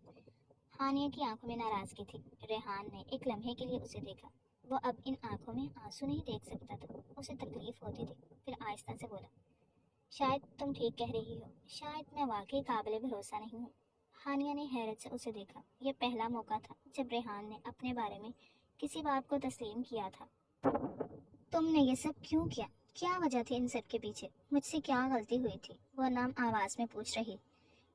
हानिया की आंखों में नाराजगी थी। रेहान ने एक लम्हे के लिए उसे देखा। वो अब इन आंखों में आंसू नहीं देख सकता था। उसे तकलीफ होती थी। फिर आहिस्ता से बोला, शायद तुम ठीक कह रही हो, शायद मैं वाकई काबिल भरोसा नहीं हूँ। हानिया ने हैरत से उसे देखा। यह पहला मौका था जब रेहान ने अपने बारे में किसी बात को तस्लीम किया था। तुमने ये सब क्यों किया? क्या वजह थी इन सब के पीछे? मुझसे क्या गलती हुई थी? वो नाम आवाज में पूछ रही।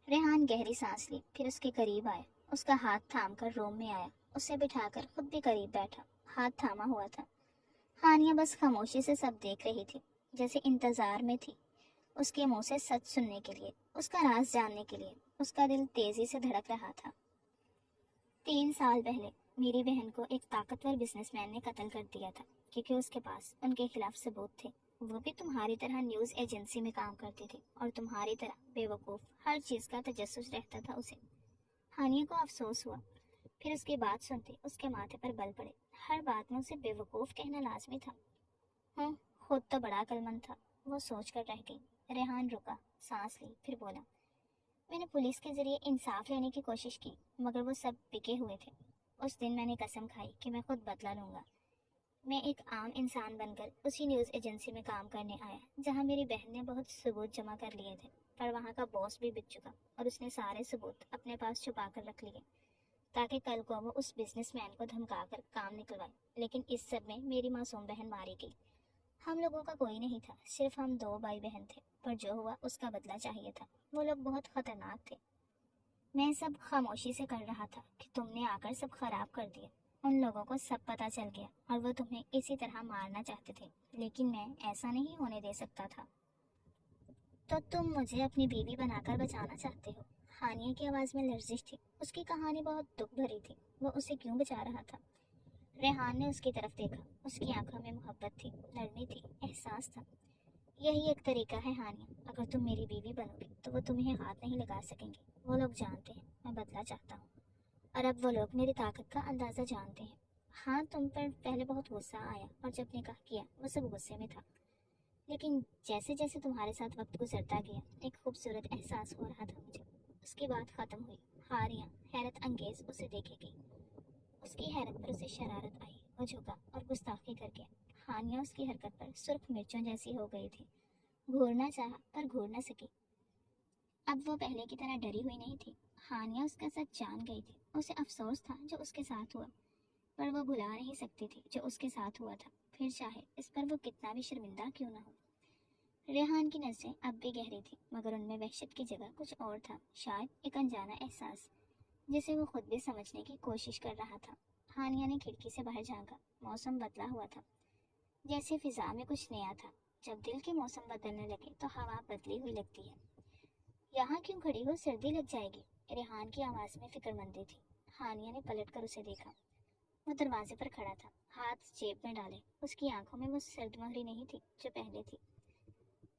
रेहान गहरी सांस ली, फिर उसके करीब आया। उसका हाथ थाम कर रूम में आया, उसे बिठाकर खुद भी करीब बैठा। हाथ थामा हुआ था। हानिया बस खामोशी से सब देख रही थी, जैसे इंतजार में थी उसके मुंह से सच सुनने के लिए, उसका राज जानने के लिए। उसका दिल तेजी से धड़क रहा था। 3 साल पहले मेरी बहन को एक ताकतवर बिजनेसमैन ने कत्ल कर दिया था, क्योंकि उसके पास उनके खिलाफ सबूत थे। वो भी तुम्हारी तरह न्यूज एजेंसी में काम करती थी, और तुम्हारी तरह बेवकूफ, हर चीज का तजस्सुस रहता था उसे। हानिया को अफसोस हुआ। फिर उसकी बात सुनते उसके माथे पर बल पड़े। हर बात में उसे बेवकूफ कहना लाजमी था। हाँ, खुद तो बड़ा अक्लमंद था। वो सोच कर रह गई। रेहान रुका, सांस ली, फिर बोला, मैंने पुलिस के जरिए इंसाफ लेने की कोशिश की, मगर वो सब बिके हुए थे। उस दिन मैंने कसम खाई कि मैं खुद बदला लूंगा। मैं एक आम इंसान बनकर उसी न्यूज़ एजेंसी में काम करने आया, जहां मेरी बहन ने बहुत सबूत जमा कर लिए थे। पर वहां का बॉस भी बिक चुका, और उसने सारे सबूत अपने पास छुपा कर रख लिए, ताकि कल को वो उस बिजनेसमैन को धमकाकर काम निकलवाए। लेकिन इस सब में मेरी मासूम बहन मारी गई। हम लोगों का कोई नहीं था, सिर्फ हम 2 भाई बहन थे। पर जो हुआ उसका बदला चाहिए था। वो लोग बहुत खतरनाक थे। मैं सब खामोशी से कर रहा था कि तुमने आकर सब खराब कर दिया। उन लोगों को सब पता चल गया, और वो तुम्हें इसी तरह मारना चाहते थे। लेकिन मैं ऐसा नहीं होने दे सकता था। तो तुम मुझे अपनी बीवी बनाकर बचाना चाहते हो? हानिया की आवाज में लर्जिश थी। उसकी कहानी बहुत दुख भरी थी। वो उसे क्यों बचा रहा था? रेहान ने उसकी तरफ देखा। उसकी आंखों में मोहब्बत थी, नरमी थी, एहसास था। यही एक तरीका है हानिया, अगर तुम मेरी बीवी बनोगी तो वो तुम्हें हाथ नहीं लगा सकेंगे। वो लोग जानते हैं मैं बदला चाहता हूँ, और अब वो लोग मेरी ताकत का अंदाजा जानते हैं। हाँ, तुम पर पहले बहुत गुस्सा आया, और जब निकाह किया वो सब गुस्से में था। लेकिन जैसे जैसे तुम्हारे साथ वक्त गुजरता गया, एक खूबसूरत एहसास हो रहा था मुझे। उसकी बात खत्म हुई। हारिया हैरत अंगेज उसे देखेगी। उसकी हैरत पर उसे शरारत आई। वो झुका और गुस्ताखी कर गया। हानिया उसकी हरकत पर सुर्ख मिर्चों जैसी हो गई थी। घूरना चाहा पर घूर न सकी। अब वो पहले की तरह डरी हुई नहीं थी। हानिया उसका सच जान गई थी। उसे अफसोस था जो उसके साथ हुआ, पर वो भुला नहीं सकती थी जो उसके साथ हुआ था, फिर चाहे इस पर वो कितना भी शर्मिंदा क्यों ना हो। रेहान की नजरें अब भी गहरी थी, मगर उनमें वहशत की जगह कुछ और था, शायद एक अनजाना एहसास, जिसे वो खुद भी समझने की कोशिश कर रहा था। हानिया ने खिड़की से बाहर झांका। मौसम बदला हुआ था, जैसे फिजा में कुछ नया था। जब दिल के मौसम बदलने लगे तो हवा बदली हुई लगती है। यहाँ क्यों खड़ी हो, सर्दी लग जाएगी। रेहान की आवाज में फिक्रमंदी थी। हानिया ने पलट कर उसे देखा। वो दरवाजे पर खड़ा था, हाथ जेब में डाले। उसकी आंखों में वो सर्दमहरी नहीं थी जो पहले थी।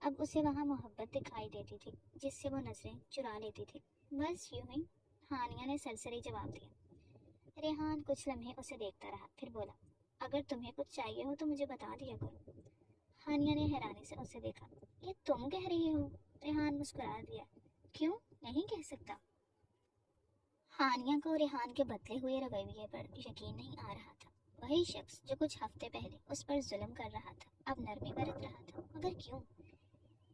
अब उसे वहाँ मोहब्बत दिखाई देती थी, जिससे वो नजरें चुरा लेती थी। बस यूं ही, हानिया ने सरसरी जवाब दिया। रेहान कुछ लम्हे उसे देखता रहा, फिर बोला, अगर तुम्हें कुछ चाहिए हो तो मुझे बता दिया करो। हानिया ने हैरानी से उसे देखा। ये तुम कह रही हो? रेहान मुस्कुरा दिया। क्यों नहीं कह सकता? हानिया को रेहान के बदले हुए रवैये पर यकीन नहीं आ रहा था। वही शख्स जो कुछ हफ्ते पहले उस पर जुल्म कर रहा था, अब नरमी बरत रहा था। मगर क्यों?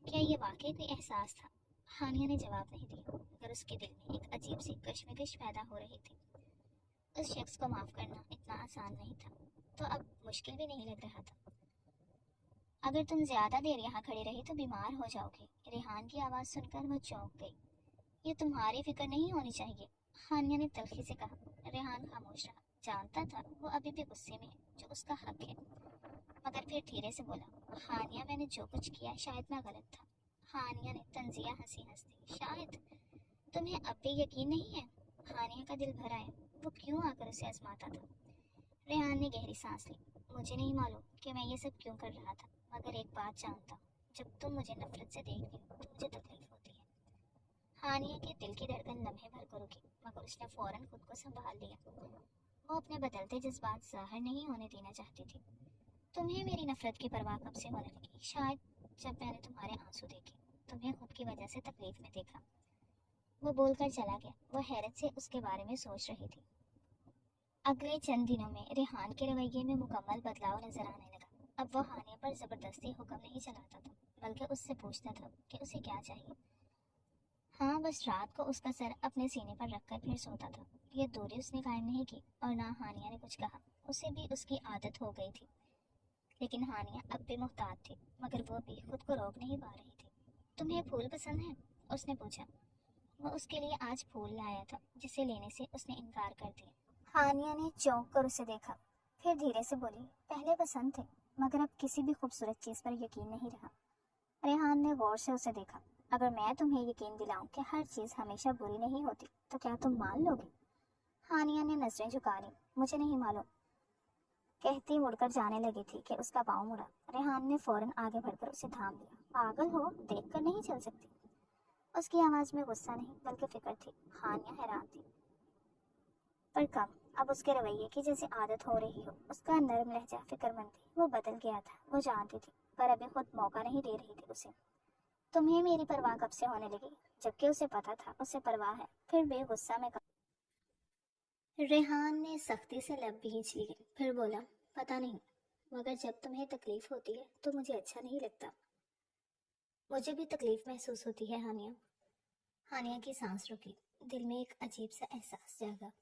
क्या ये वाकई कोई एहसास था? हानिया ने जवाब नहीं दिया, मगर उसके दिल में एक अजीब सी कश्मकश पैदा हो रही थी। उस शख्स को माफ करना इतना आसान नहीं था, तो अब मुश्किल भी नहीं लग रहा था। अगर तुम ज्यादा देर यहाँ खड़ी रही तो बीमार हो जाओगी। रेहान की आवाज सुनकर वो चौंक गई। ये तुम्हारी फिक्र नहीं होनी चाहिए, हानिया ने तल्खी से कहा। रेहान खामोश रहा। जानता था वो अभी भी गुस्से में है, जो उसका हक है, मगर फिर धीरे से बोला, हानिया, मैंने जो कुछ किया शायद मैं गलत था। हानिया ने तंजिया हंसी हंसती, शायद? तुम्हें अब भी यकीन नहीं है? हानिया का दिल भर आया। वो क्यों आकर उसे आजमाता था? रेहान ने गहरी सांस ली। मुझे नहीं मालूम कि मैं ये सब क्यों कर रहा था, मगर एक बात जानता हूँ, जब तुम मुझे नफरत से देखती हो तो मुझे तकलीफ होती है। हानिया के दिल की धड़कन लम्हे भर को रुकी, मगर उसने फौरन खुद को संभाल लिया। वो अपने बदलते जज्बात जाहिर नहीं होने देना चाहती थी। तुम्हें मेरी नफरत की परवाह कब से होने लगी? शायद जब मैंने तुम्हारे आंसू देखे, तुम्हें खुद की वजह से तकलीफ में देखा। वो बोलकर चला गया। वो हैरत से उसके बारे में सोच रही थी। अगले चंद दिनों में रेहान के रवैये में मुकम्मल बदलाव नजर आने लगा। अब वो हानिया पर जबरदस्ती हुक्म नहीं चलाता था, बल्कि उससे पूछता था कि उसे क्या चाहिए। हाँ, बस रात को उसका सर अपने सीने पर रखकर फिर सोता था। ये दूरी उसने कायम नहीं की, और ना हानिया ने कुछ कहा। उसे भी उसकी आदत हो गई थी। लेकिन हानिया अब भी मुहताज थी, मगर वो भी खुद को रोक नहीं पा रही थी। तुम्हें फूल पसंद है? उसने पूछा। वो उसके लिए आज फूल लाया था, जिसे लेने से उसने इनकार कर दिया। हानिया ने चौंक कर उसे देखा, फिर धीरे से बोली, पहले पसंद थे, मगर अब किसी भी खूबसूरत चीज़ पर यकीन नहीं रहा। रेहान ने गौर से उसे देखा। अगर मैं तुम्हें यकीन दिलाऊं कि हर चीज़ हमेशा बुरी नहीं होती, तो क्या तुम मान लोगे? हानिया ने नजरें झुका ली। मुझे नहीं मालूम, कहती मुड़कर जाने लगी थी कि उसका पाँव मुड़ा। रेहान ने फौरन आगे बढ़कर उसे थाम लिया। पागल हो, देख कर नहीं चल सकती? उसकी आवाज़ में गुस्सा नहीं बल्कि फिक्र थी। हानिया हैरान थी, पर कम। अब उसके रवैये की जैसे आदत हो रही हो। उसका नरम लहजा फिक्रमंद थी। वो बदल गया था, वो जानती थी, पर अभी खुद मौका नहीं दे रही थी उसे। तुम्हें मेरी परवाह कब से होने लगी? जबकि उसे पता था उसे परवाह है, फिर भी गुस्सा में कहा। रेहान ने सख्ती से लब भींच लिए, फिर बोला, पता नहीं, मगर जब तुम्हें तकलीफ होती है तो मुझे अच्छा नहीं लगता। मुझे भी तकलीफ महसूस होती है हानिया। हानिया की सांस रुकी, दिल में एक अजीब सा एहसास जागा,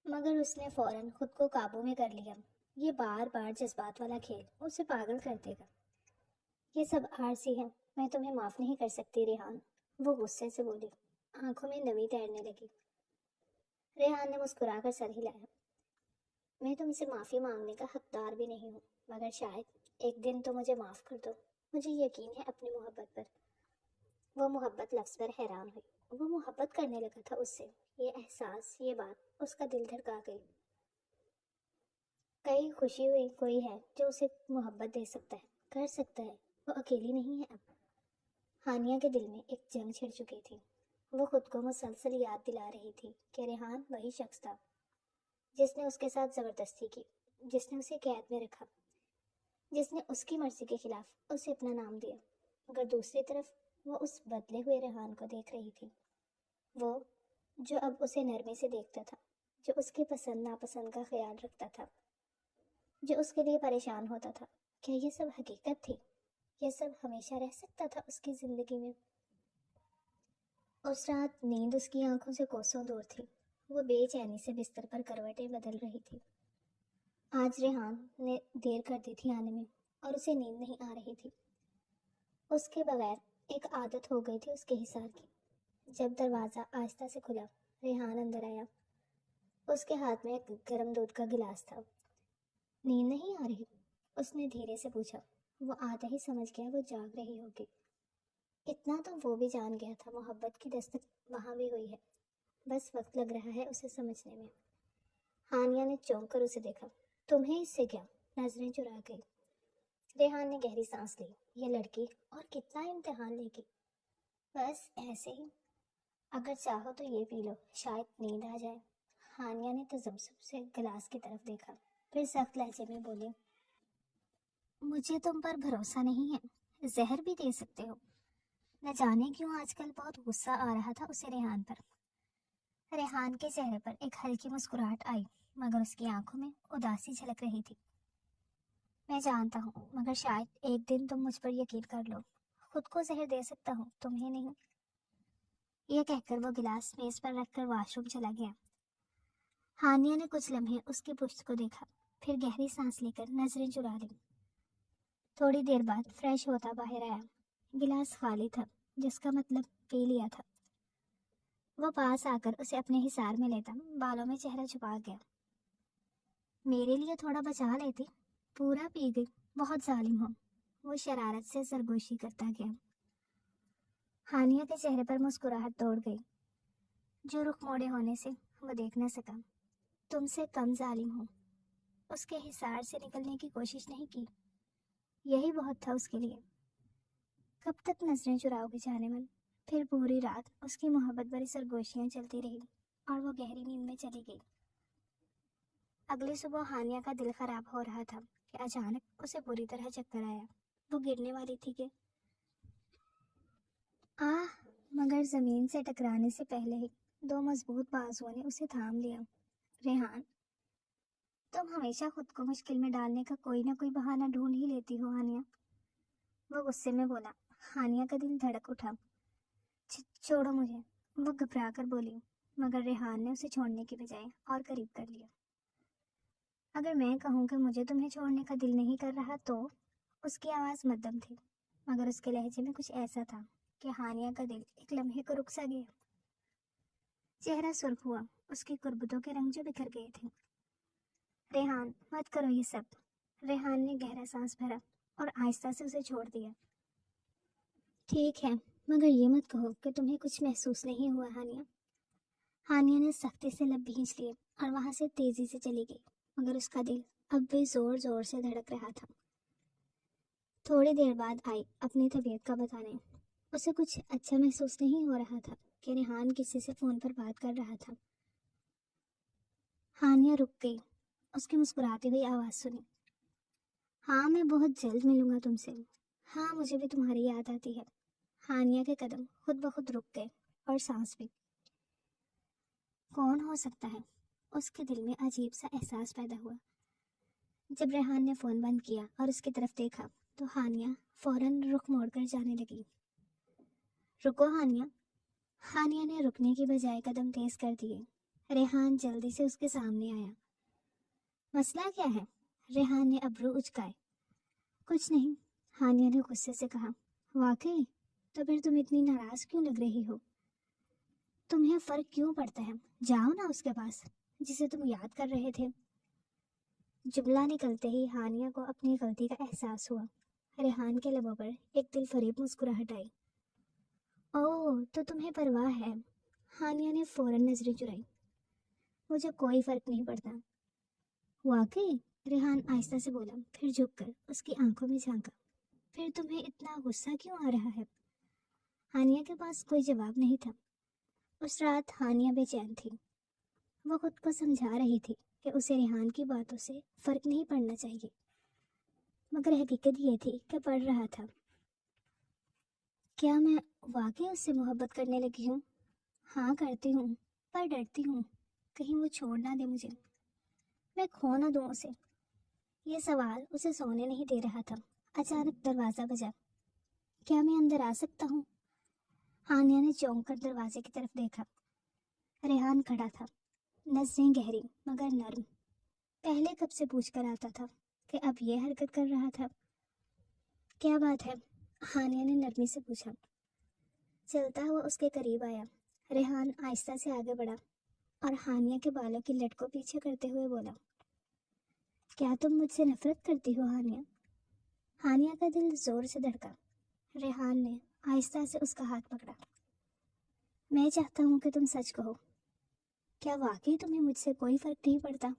मगर उसने फौरन खुद को काबू में कर लिया। ये बार बार जज्बात वाला खेल उसे पागल कर देगा। ये सब आरसी है, मैं तुम्हें माफ नहीं कर सकती रेहान, वो गुस्से से बोली। आंखों में नमी तैरने लगी। रेहान ने मुस्कुराकर सर हिलाया। मैं तुमसे माफी मांगने का हकदार भी नहीं हूँ, मगर शायद एक दिन तो मुझे माफ कर दो। मुझे यकीन है अपनी मोहब्बत पर। वो मोहब्बत लफ्ज पर हैरान हुई। वो मोहब्बत करने लगा था उससे। ये एहसास, ये बात उसका दिल धड़का गई। कहीं खुशी हुई कोई है जो उसे मोहब्बत दे सकता है, कर सकता है। वो अकेली नहीं है अब। हानिया के दिल में एक जंग छिड़ चुकी थी। वो खुद को मुसलसल याद दिला रही थी कि रेहान वही शख्स था जिसने उसके साथ जबरदस्ती की, जिसने उसे कैद में रखा, जिसने उसकी मर्जी के खिलाफ उसे अपना नाम दिया। मगर दूसरी तरफ वो उस बदले हुए रेहान को देख रही थी। वो जो अब उसे नरमी से देखता था, जो उसकी पसंद नापसंद का ख्याल रखता था, जो उसके लिए परेशान होता था। क्या ये सब हकीकत थी? ये सब हमेशा रह सकता था उसकी जिंदगी में? उस रात नींद उसकी आंखों से कोसों दूर थी। वो बेचैनी से बिस्तर पर करवटें बदल रही थी। आज रेहान ने देर कर दी थी आने में, और उसे नींद नहीं आ रही थी। उसके बगैर एक आदत हो गई थी उसके हिसार की। जब दरवाज़ा आहिस्ता से खुला, रेहान अंदर आया। उसके हाथ में एक गर्म दूध का गिलास था। नींद नहीं आ रही? उसने धीरे से पूछा। वो आते ही समझ गया वो जाग रही होगी। इतना तो वो भी जान गया था, मोहब्बत की दस्तक वहाँ भी हुई है। बस वक्त लग रहा है उसे समझने में। हानिया ने चौंक कर उसे देखा। तुम्हें इससे क्या? नजरें चुरा गई। रेहान ने गहरी सांस ली। ये लड़की और कितना इम्तिहान लेगी? बस ऐसे ही। अगर चाहो तो ये पी लो, शायद नींद आ जाए। हानिया ने तजब्जुब से गिलास की तरफ देखा, फिर सख्त लहजे में बोली, मुझे तुम पर भरोसा नहीं है। जहर भी दे सकते हो। न जाने क्यों आजकल बहुत गुस्सा आ रहा था उसे रेहान पर। रेहान के चेहरे पर एक हल्की मुस्कुराहट आई, मगर उसकी आंखों में उदासी झलक रही थी। मैं जानता हूँ, मगर शायद एक दिन तुम मुझ पर यकीन कर लो। खुद को जहर दे सकता हूँ, तुम्हें नहीं। यह कहकर वो गिलास मेज पर रखकर वॉशरूम चला गया। हानिया ने कुछ लम्हे उसकी पुश्त को देखा, फिर गहरी सांस लेकर नजरें चुरा ली। थोड़ी देर बाद फ्रेश होता बाहर आया। गिलास खाली था, जिसका मतलब पी लिया था। वो पास आकर उसे अपने हिसार में लेता बालों में चेहरा छुपा गया। मेरे लिए थोड़ा बचा लेती। पूरा पी गई, बहुत जालिम हो। वो शरारत से सरगोशी करता गया। हानिया के चेहरे पर मुस्कुराहट दौड़ गई, जो रुख मोड़े होने से वो देख न सका। तुमसे कम जालिम हो। उसके हिसार से निकलने की कोशिश नहीं की, यही बहुत था उसके लिए। कब तक नजरें चुराओगे जाने मन? फिर पूरी रात उसकी मोहब्बत भरी सरगोशियां चलती रही, और वो गहरी नींद में चली गई। अगली सुबह हानिया का दिल खराब हो रहा था कि अचानक उसे बुरी तरह चक्कर आया। वो गिरने वाली थी कि आह, मगर जमीन से टकराने से पहले ही दो मजबूत बाजुओं ने उसे थाम लिया। रेहान, तुम हमेशा खुद को मुश्किल में डालने का कोई ना कोई बहाना ढूंढ ही लेती हो हानिया, वो गुस्से में बोला। हानिया का दिल धड़क उठा। छोड़ो मुझे, वो घबरा कर बोली, मगर रेहान ने उसे छोड़ने की बजाय और करीब कर लिया। अगर मैं कहूँ कि मुझे तुम्हें छोड़ने का दिल नहीं कर रहा तो? उसकी आवाज़ मध्यम थी, मगर उसके लहजे में कुछ ऐसा था कि हानिया का दिल एक लम्हे को रुक सा गया। चेहरा सुर्ख हुआ, उसकी कुर्बतों के रंग जो बिखर गए थे। रेहान मत करो ये सब। रेहान ने गहरा सांस भरा और आहिस्ता से उसे छोड़ दिया। ठीक है, मगर ये मत कहो कि तुम्हें कुछ महसूस नहीं हुआ हानिया। हानिया ने सख्ती से लब भींच लिए और वहां से तेजी से चली गई, मगर उसका दिल अब भी जोर जोर से धड़क रहा था। थोड़ी देर बाद आई अपनी तबीयत का बताने। उसे कुछ अच्छा महसूस नहीं हो रहा था कि रेहान किसी से फोन पर बात कर रहा था। हानिया रुक गई। उसकी मुस्कुराती हुई आवाज सुनी। हाँ, मैं बहुत जल्द मिलूंगा तुमसे। हाँ, मुझे भी तुम्हारी याद आती है। हानिया के कदम खुद ब खुद रुक गए और सांस भी। कौन हो सकता है? उसके दिल में अजीब सा एहसास पैदा हुआ। जब रेहान ने फोन बंद किया और उसकी तरफ देखा तो हानिया फौरन रुख मोड़कर जाने लगी। रुको हानिया। हानिया ने रुकने की बजाय कदम तेज कर दिए। रेहान जल्दी से उसके सामने आया। मसला क्या है? रेहान ने अब्रू उचकाए। कुछ नहीं, हानिया ने गुस्से से कहा। वाकई? तो फिर तुम इतनी नाराज क्यों लग रही हो? तुम्हें फर्क क्यों पड़ता है? जाओ ना उसके पास जिसे तुम याद कर रहे थे। जुमला निकलते ही हानिया को अपनी गलती का एहसास हुआ। रेहान के लबों पर एक दिल फरेब मुस्कुराहट आई। ओह, तो तुम्हें परवाह है? हानिया ने फौरन नजरें चुराई। मुझे कोई फर्क नहीं पड़ता। वाकई? रेहान आहिस्ता से बोला, फिर झुककर उसकी आंखों में झांका। फिर तुम्हें इतना गुस्सा क्यों आ रहा है? हानिया के पास कोई जवाब नहीं था। उस रात हानिया बेचैन थी। वो खुद को समझा रही थी कि उसे रेहान की बातों से फर्क नहीं पड़ना चाहिए, मगर हकीकत ये थी कि पड़ रहा था। क्या मैं वाकई उससे मोहब्बत करने लगी हूँ? हाँ, करती हूँ, पर डरती हूँ कहीं वो छोड़ ना दे मुझे, मैं खो ना दूँ उसे। ये सवाल उसे सोने नहीं दे रहा था। अचानक दरवाजा बजा। क्या मैं अंदर आ सकता हूँ? हानिया ने चौंक कर दरवाजे की तरफ देखा। रेहान खड़ा था, नजरें गहरी मगर नर्म। पहले कब से पूछ कर आता था कि अब ये हरकत कर रहा था। क्या बात है? हानिया ने नरमी से पूछा। चलता हुआ उसके करीब आया। रेहान आहिस्ता से आगे बढ़ा और हानिया के बालों की लट को पीछे करते हुए बोला, क्या तुम मुझसे नफरत करती हो हानिया? हानिया का दिल जोर से धड़का। रेहान ने आहिस्ता से उसका हाथ पकड़ा। मैं चाहता हूँ कि तुम सच कहो। क्या वाकई तुम्हें मुझसे कोई फर्क नहीं पड़ता?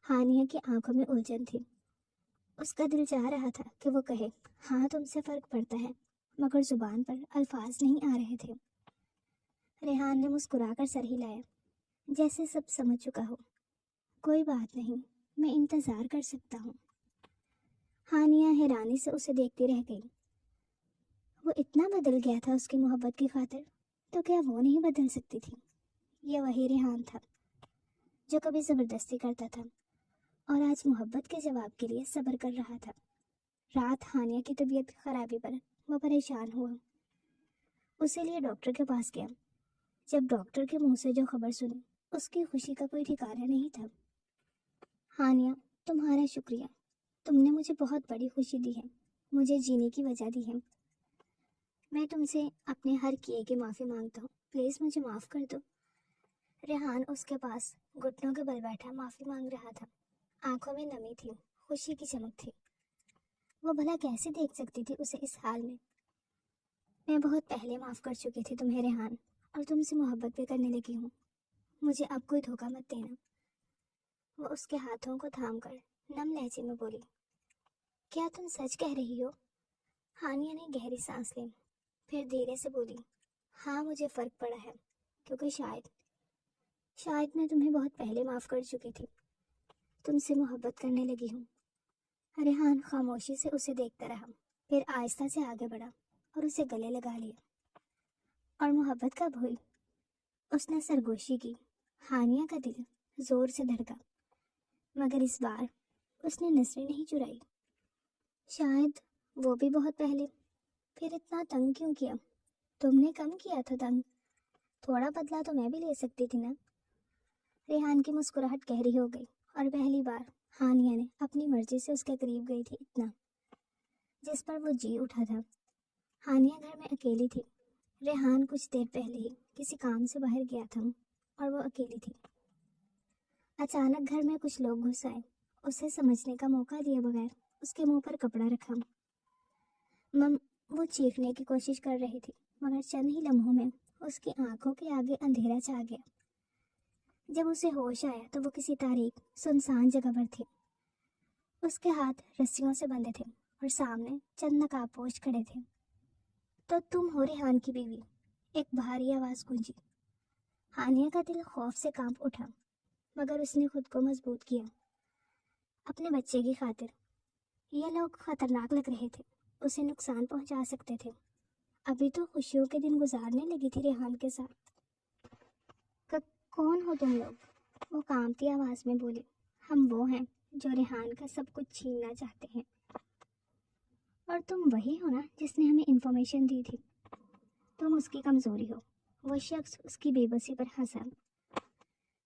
हानिया की आंखों में उलझन थी। उसका दिल चाह रहा था कि वो कहे, हाँ तुमसे फर्क पड़ता है, मगर जुबान पर अल्फाज नहीं आ रहे थे। रेहान ने मुस्कुराकर सर हिलाया, जैसे सब समझ चुका हो। कोई बात नहीं, मैं इंतजार कर सकता हूँ। हानिया हैरानी से उसे देखती रह गई। वो इतना बदल गया था उसकी मोहब्बत की खातिर, तो क्या वो नहीं बदल सकती थी? ये वही रेहान था जो कभी जबरदस्ती करता था और आज मोहब्बत के जवाब के लिए सब्र कर रहा था। रात हानिया की तबीयत खराबी पर वो परेशान हुआ। उसे लिए डॉक्टर के पास गया। जब डॉक्टर के मुंह से जो खबर सुनी, उसकी खुशी का कोई ठिकाना नहीं था। हानिया, तुम्हारा शुक्रिया। तुमने मुझे बहुत बड़ी खुशी दी है, मुझे जीने की वजह दी है। मैं तुमसे अपने हर किए की माफ़ी मांगता हूँ, प्लीज़ मुझे माफ़ कर दो। रेहान उसके पास घुटनों के बल बैठा माफ़ी मांग रहा था। आंखों में नमी थी, खुशी की चमक थी। वो भला कैसे देख सकती थी उसे इस हाल में? मैं बहुत पहले माफ़ कर चुकी थी तुम्हें रेहान, और तुमसे मोहब्बत भी करने लगी हूँ। मुझे अब कोई धोखा मत देना। वो उसके हाथों को थामकर नम लहजे में बोली, क्या तुम सच कह रही हो? हानिया ने गहरी सांस ली, फिर धीरे से बोली, हाँ मुझे फ़र्क पड़ा है, क्योंकि शायद मैं तुम्हें बहुत पहले माफ़ कर चुकी थी। तुमसे मोहब्बत करने लगी हूँ। रेहान खामोशी से उसे देखता रहा, फिर आहिस्ता से आगे बढ़ा और उसे गले लगा लिया। और मोहब्बत कब हुई? उसने सरगोशी की। हानिया का दिल जोर से धड़का, मगर इस बार उसने नजरें नहीं चुराई। शायद वो भी बहुत पहले। फिर इतना तंग क्यों किया? तुमने कम किया था तंग। थोड़ा बदला तो मैं भी ले सकती थी ना। रेहान की मुस्कुराहट गहरी हो गई और पहली बार हानिया ने अपनी मर्जी से उसके करीब गई थी इतना, जिस पर वो जी उठा था। हानिया घर में अकेली थी। रेहान कुछ देर पहले ही किसी काम से बाहर गया था और वो अकेली थी। اچانک گھر میں کچھ لوگ گھس آئے۔ اسے سمجھنے کا موقع دیے بغیر اس کے منہ پر کپڑا رکھا۔ مم وہ چیخنے کی کوشش کر رہی تھی، مگر چند ہی لمحوں میں اس کی آنکھوں کے آگے اندھیرا چھا گیا۔ جب اسے ہوش آیا تو وہ کسی تاریک سنسان جگہ پر تھی۔ اس کے ہاتھ رسیوں سے بندھے تھے اور سامنے چند نقاب پوش کھڑے تھے۔ تو تم ہو ریحان کی بیوی؟ ایک بھاری آواز گونجی۔ ہانیہ کا دل خوف سے کانپ اٹھا، مگر اس نے خود کو مضبوط کیا۔ اپنے بچے کی خاطر یہ لوگ خطرناک لگ رہے تھے، اسے نقصان پہنچا سکتے تھے۔ ابھی تو خوشیوں کے دن گزارنے لگی تھی ریحان کے ساتھ۔ کون ہو تم لوگ؟ وہ کانپتی آواز میں بولی۔ ہم وہ ہیں جو ریحان کا سب کچھ چھیننا چاہتے ہیں۔ اور تم وہی ہو نا جس نے ہمیں انفارمیشن دی تھی؟ تم اس کی کمزوری ہو۔ وہ شخص اس کی بے بسی پر ہنسا۔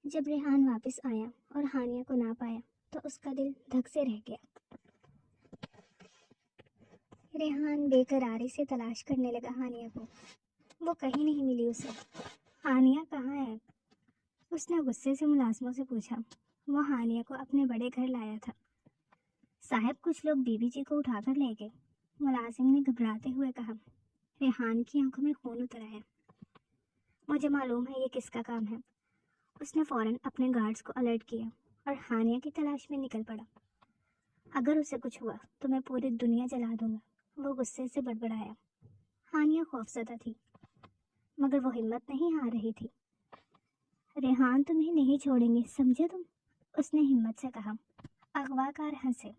جب ریحان واپس آیا اور ہانیہ کو نہ پایا تو اس کا دل دھک سے رہ گیا۔ ریحان بے قراری سے تلاش کرنے لگا ہانیہ کو۔ وہ کہیں نہیں ملی اسے۔ ہانیہ کہاں ہے؟ اس نے غصے سے ملازموں سے پوچھا۔ وہ ہانیہ کو اپنے بڑے گھر لایا تھا۔ صاحب کچھ لوگ بی بی جی کو اٹھا کر لے گئے، ملازم نے گھبراتے ہوئے کہا۔ ریحان کی آنکھوں میں خون اترا ہے۔ مجھے معلوم ہے یہ کس کا کام ہے۔ اس نے فوراً اپنے گارڈز کو الرٹ کیا اور ہانیہ کی تلاش میں نکل پڑا۔ اگر اسے کچھ ہوا تو میں پوری دنیا جلا دوں گا، وہ غصے سے بڑبڑایا۔ ہانیہ خوفزدہ تھی، مگر وہ ہمت نہیں ہار رہی تھی۔ ریحان تمہیں نہیں چھوڑیں گے، سمجھے تم؟ اس نے ہمت سے کہا۔ اغوا کار ہنسے۔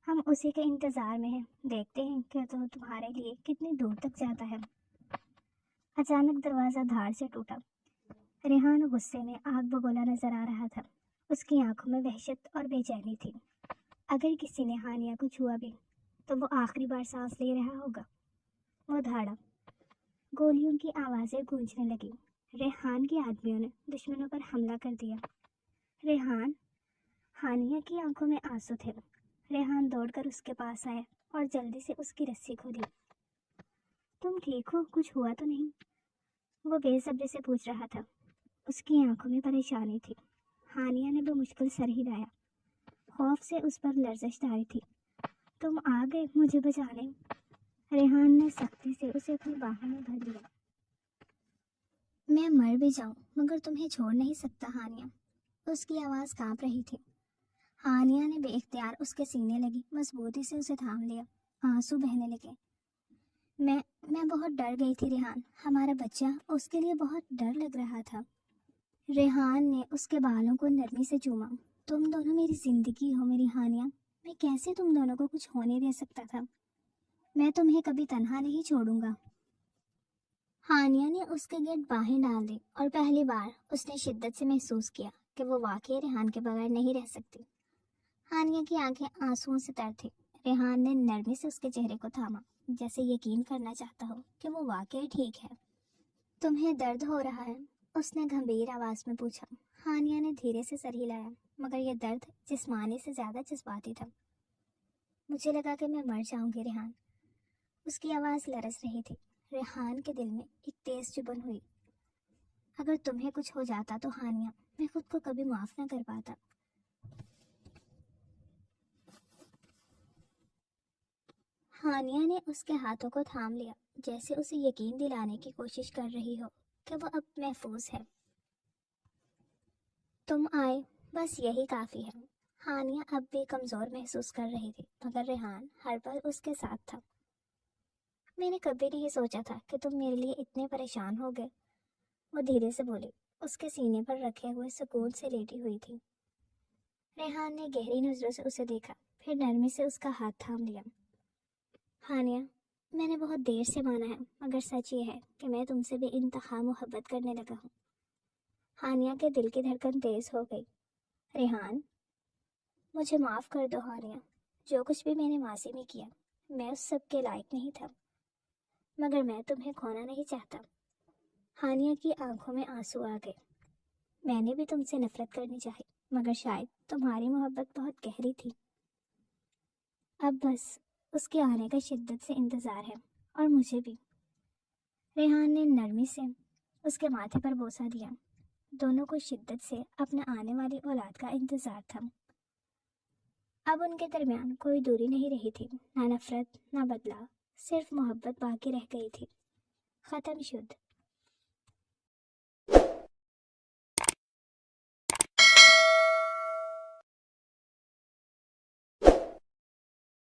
ہم اسی کے انتظار میں ہیں، دیکھتے ہیں کہ تو تمہارے لیے کتنی دور تک جاتا ہے۔ اچانک دروازہ دھاڑ سے ٹوٹا۔ ریحان غصے میں آگ بگولا نظر آ رہا تھا۔ اس کی آنکھوں میں وحشت اور بے چینی تھی۔ اگر کسی نے ہانیہ کو چھوا بھی تو وہ آخری بار سانس لے رہا ہوگا۔ وہ دھاڑا۔ گولیوں کی آوازیں گونجنے لگی۔ ریحان کی آدمیوں نے دشمنوں پر حملہ کر دیا۔ ریحان؟ ہانیہ کی آنکھوں میں آنسو تھے۔ ریحان دوڑ کر اس کے پاس آیا اور جلدی سے اس کی رسی کھولی۔ تم ٹھیک ہو؟ کچھ ہوا تو نہیں؟ وہ بے صبری سے پوچھ رہا تھا۔ اس کی آنکھوں میں پریشانی تھی۔ ہانیہ نے بمشکل سر ہلایا۔ خوف سے اس پر لرزش طاری تھی۔ تم آ گئے مجھے بچانے؟ ریحان نے سختی سے اسے اپنی باہوں میں بھر لیا۔ میں مر بھی جاؤں مگر تمہیں چھوڑ نہیں سکتا ہانیہ۔ اس کی آواز کانپ رہی تھی۔ ہانیہ نے بے اختیار اس کے سینے لگی مضبوطی سے اسے تھام لیا۔ آنسو بہنے لگے۔ میں بہت ڈر گئی تھی ریحان، ہمارا بچہ، اس کے لیے بہت ڈر لگ رہا تھا۔ ریحان نے اس کے بالوں کو نرمی سے چوما۔ تم دونوں میری زندگی ہو میری ہانیہ، میں کیسے تم دونوں کو کچھ ہونے دے سکتا تھا؟ میں تمہیں کبھی تنہا نہیں چھوڑوں گا۔ ہانیہ نے اس کے گرد باہیں ڈال دی اور پہلی بار اس نے شدت سے محسوس کیا کہ وہ واقعی ریحان کے بغیر نہیں رہ سکتی۔ ہانیہ کی آنکھیں آنسوؤں سے تر تھیں۔ ریحان نے نرمی سے اس کے چہرے کو تھاما، جیسے یقین کرنا چاہتا ہو کہ وہ واقعی ٹھیک ہے۔ تمہیں درد ہو رہا ہے؟ اس نے گھمبیر آواز میں پوچھا۔ ہانیہ نے دھیرے سے سر ہلایا، مگر یہ درد جسمانی سے زیادہ جذباتی تھا۔ مجھے لگا کہ میں مر جاؤں گی ریحان۔ اس کی آواز لرز رہی تھی۔ ریحان کے دل میں ایک تیز چبھن ہوئی۔ اگر تمہیں کچھ ہو جاتا تو ہانیہ، میں خود کو کبھی معاف نہ کر پاتا۔ ہانیہ نے اس کے ہاتھوں کو تھام لیا، جیسے اسے یقین دلانے کی کوشش کر رہی ہو کہ وہ اب محفوظ ہے۔ تم آئے، بس یہی کافی ہے۔ ہانیہ اب بھی کمزور محسوس کر رہی تھی، مگر ریحان ہر پل اس کے ساتھ تھا۔ میں نے کبھی نہیں سوچا تھا کہ تم میرے لیے اتنے پریشان ہو گئے، وہ دھیرے سے بولی، اس کے سینے پر رکھے ہوئے سکون سے لیٹی ہوئی تھی۔ ریحان نے گہری نظروں سے اسے دیکھا، پھر نرمی سے اس کا ہاتھ تھام لیا۔ ہانیہ، میں نے بہت دیر سے مانا ہے، مگر سچ یہ ہے کہ میں تم سے بے انتہا محبت کرنے لگا ہوں۔ ہانیہ کے دل کی دھڑکن تیز ہو گئی۔ ریحان، مجھے معاف کر دو ہانیہ، جو کچھ بھی میں نے ماضی میں کیا، میں اس سب کے لائق نہیں تھا، مگر میں تمہیں کھونا نہیں چاہتا۔ ہانیہ کی آنکھوں میں آنسو آ گئے۔ میں نے بھی تم سے نفرت کرنی چاہی، مگر شاید تمہاری محبت بہت گہری تھی۔ اب بس اس کے آنے کا شدت سے انتظار ہے، اور مجھے بھی۔ ریحان نے نرمی سے اس کے ماتھے پر بوسہ دیا۔ دونوں کو شدت سے اپنے آنے والی اولاد کا انتظار تھا۔ اب ان کے درمیان کوئی دوری نہیں رہی تھی، نہ نفرت نہ بدلا، صرف محبت باقی رہ گئی تھی۔ ختم شد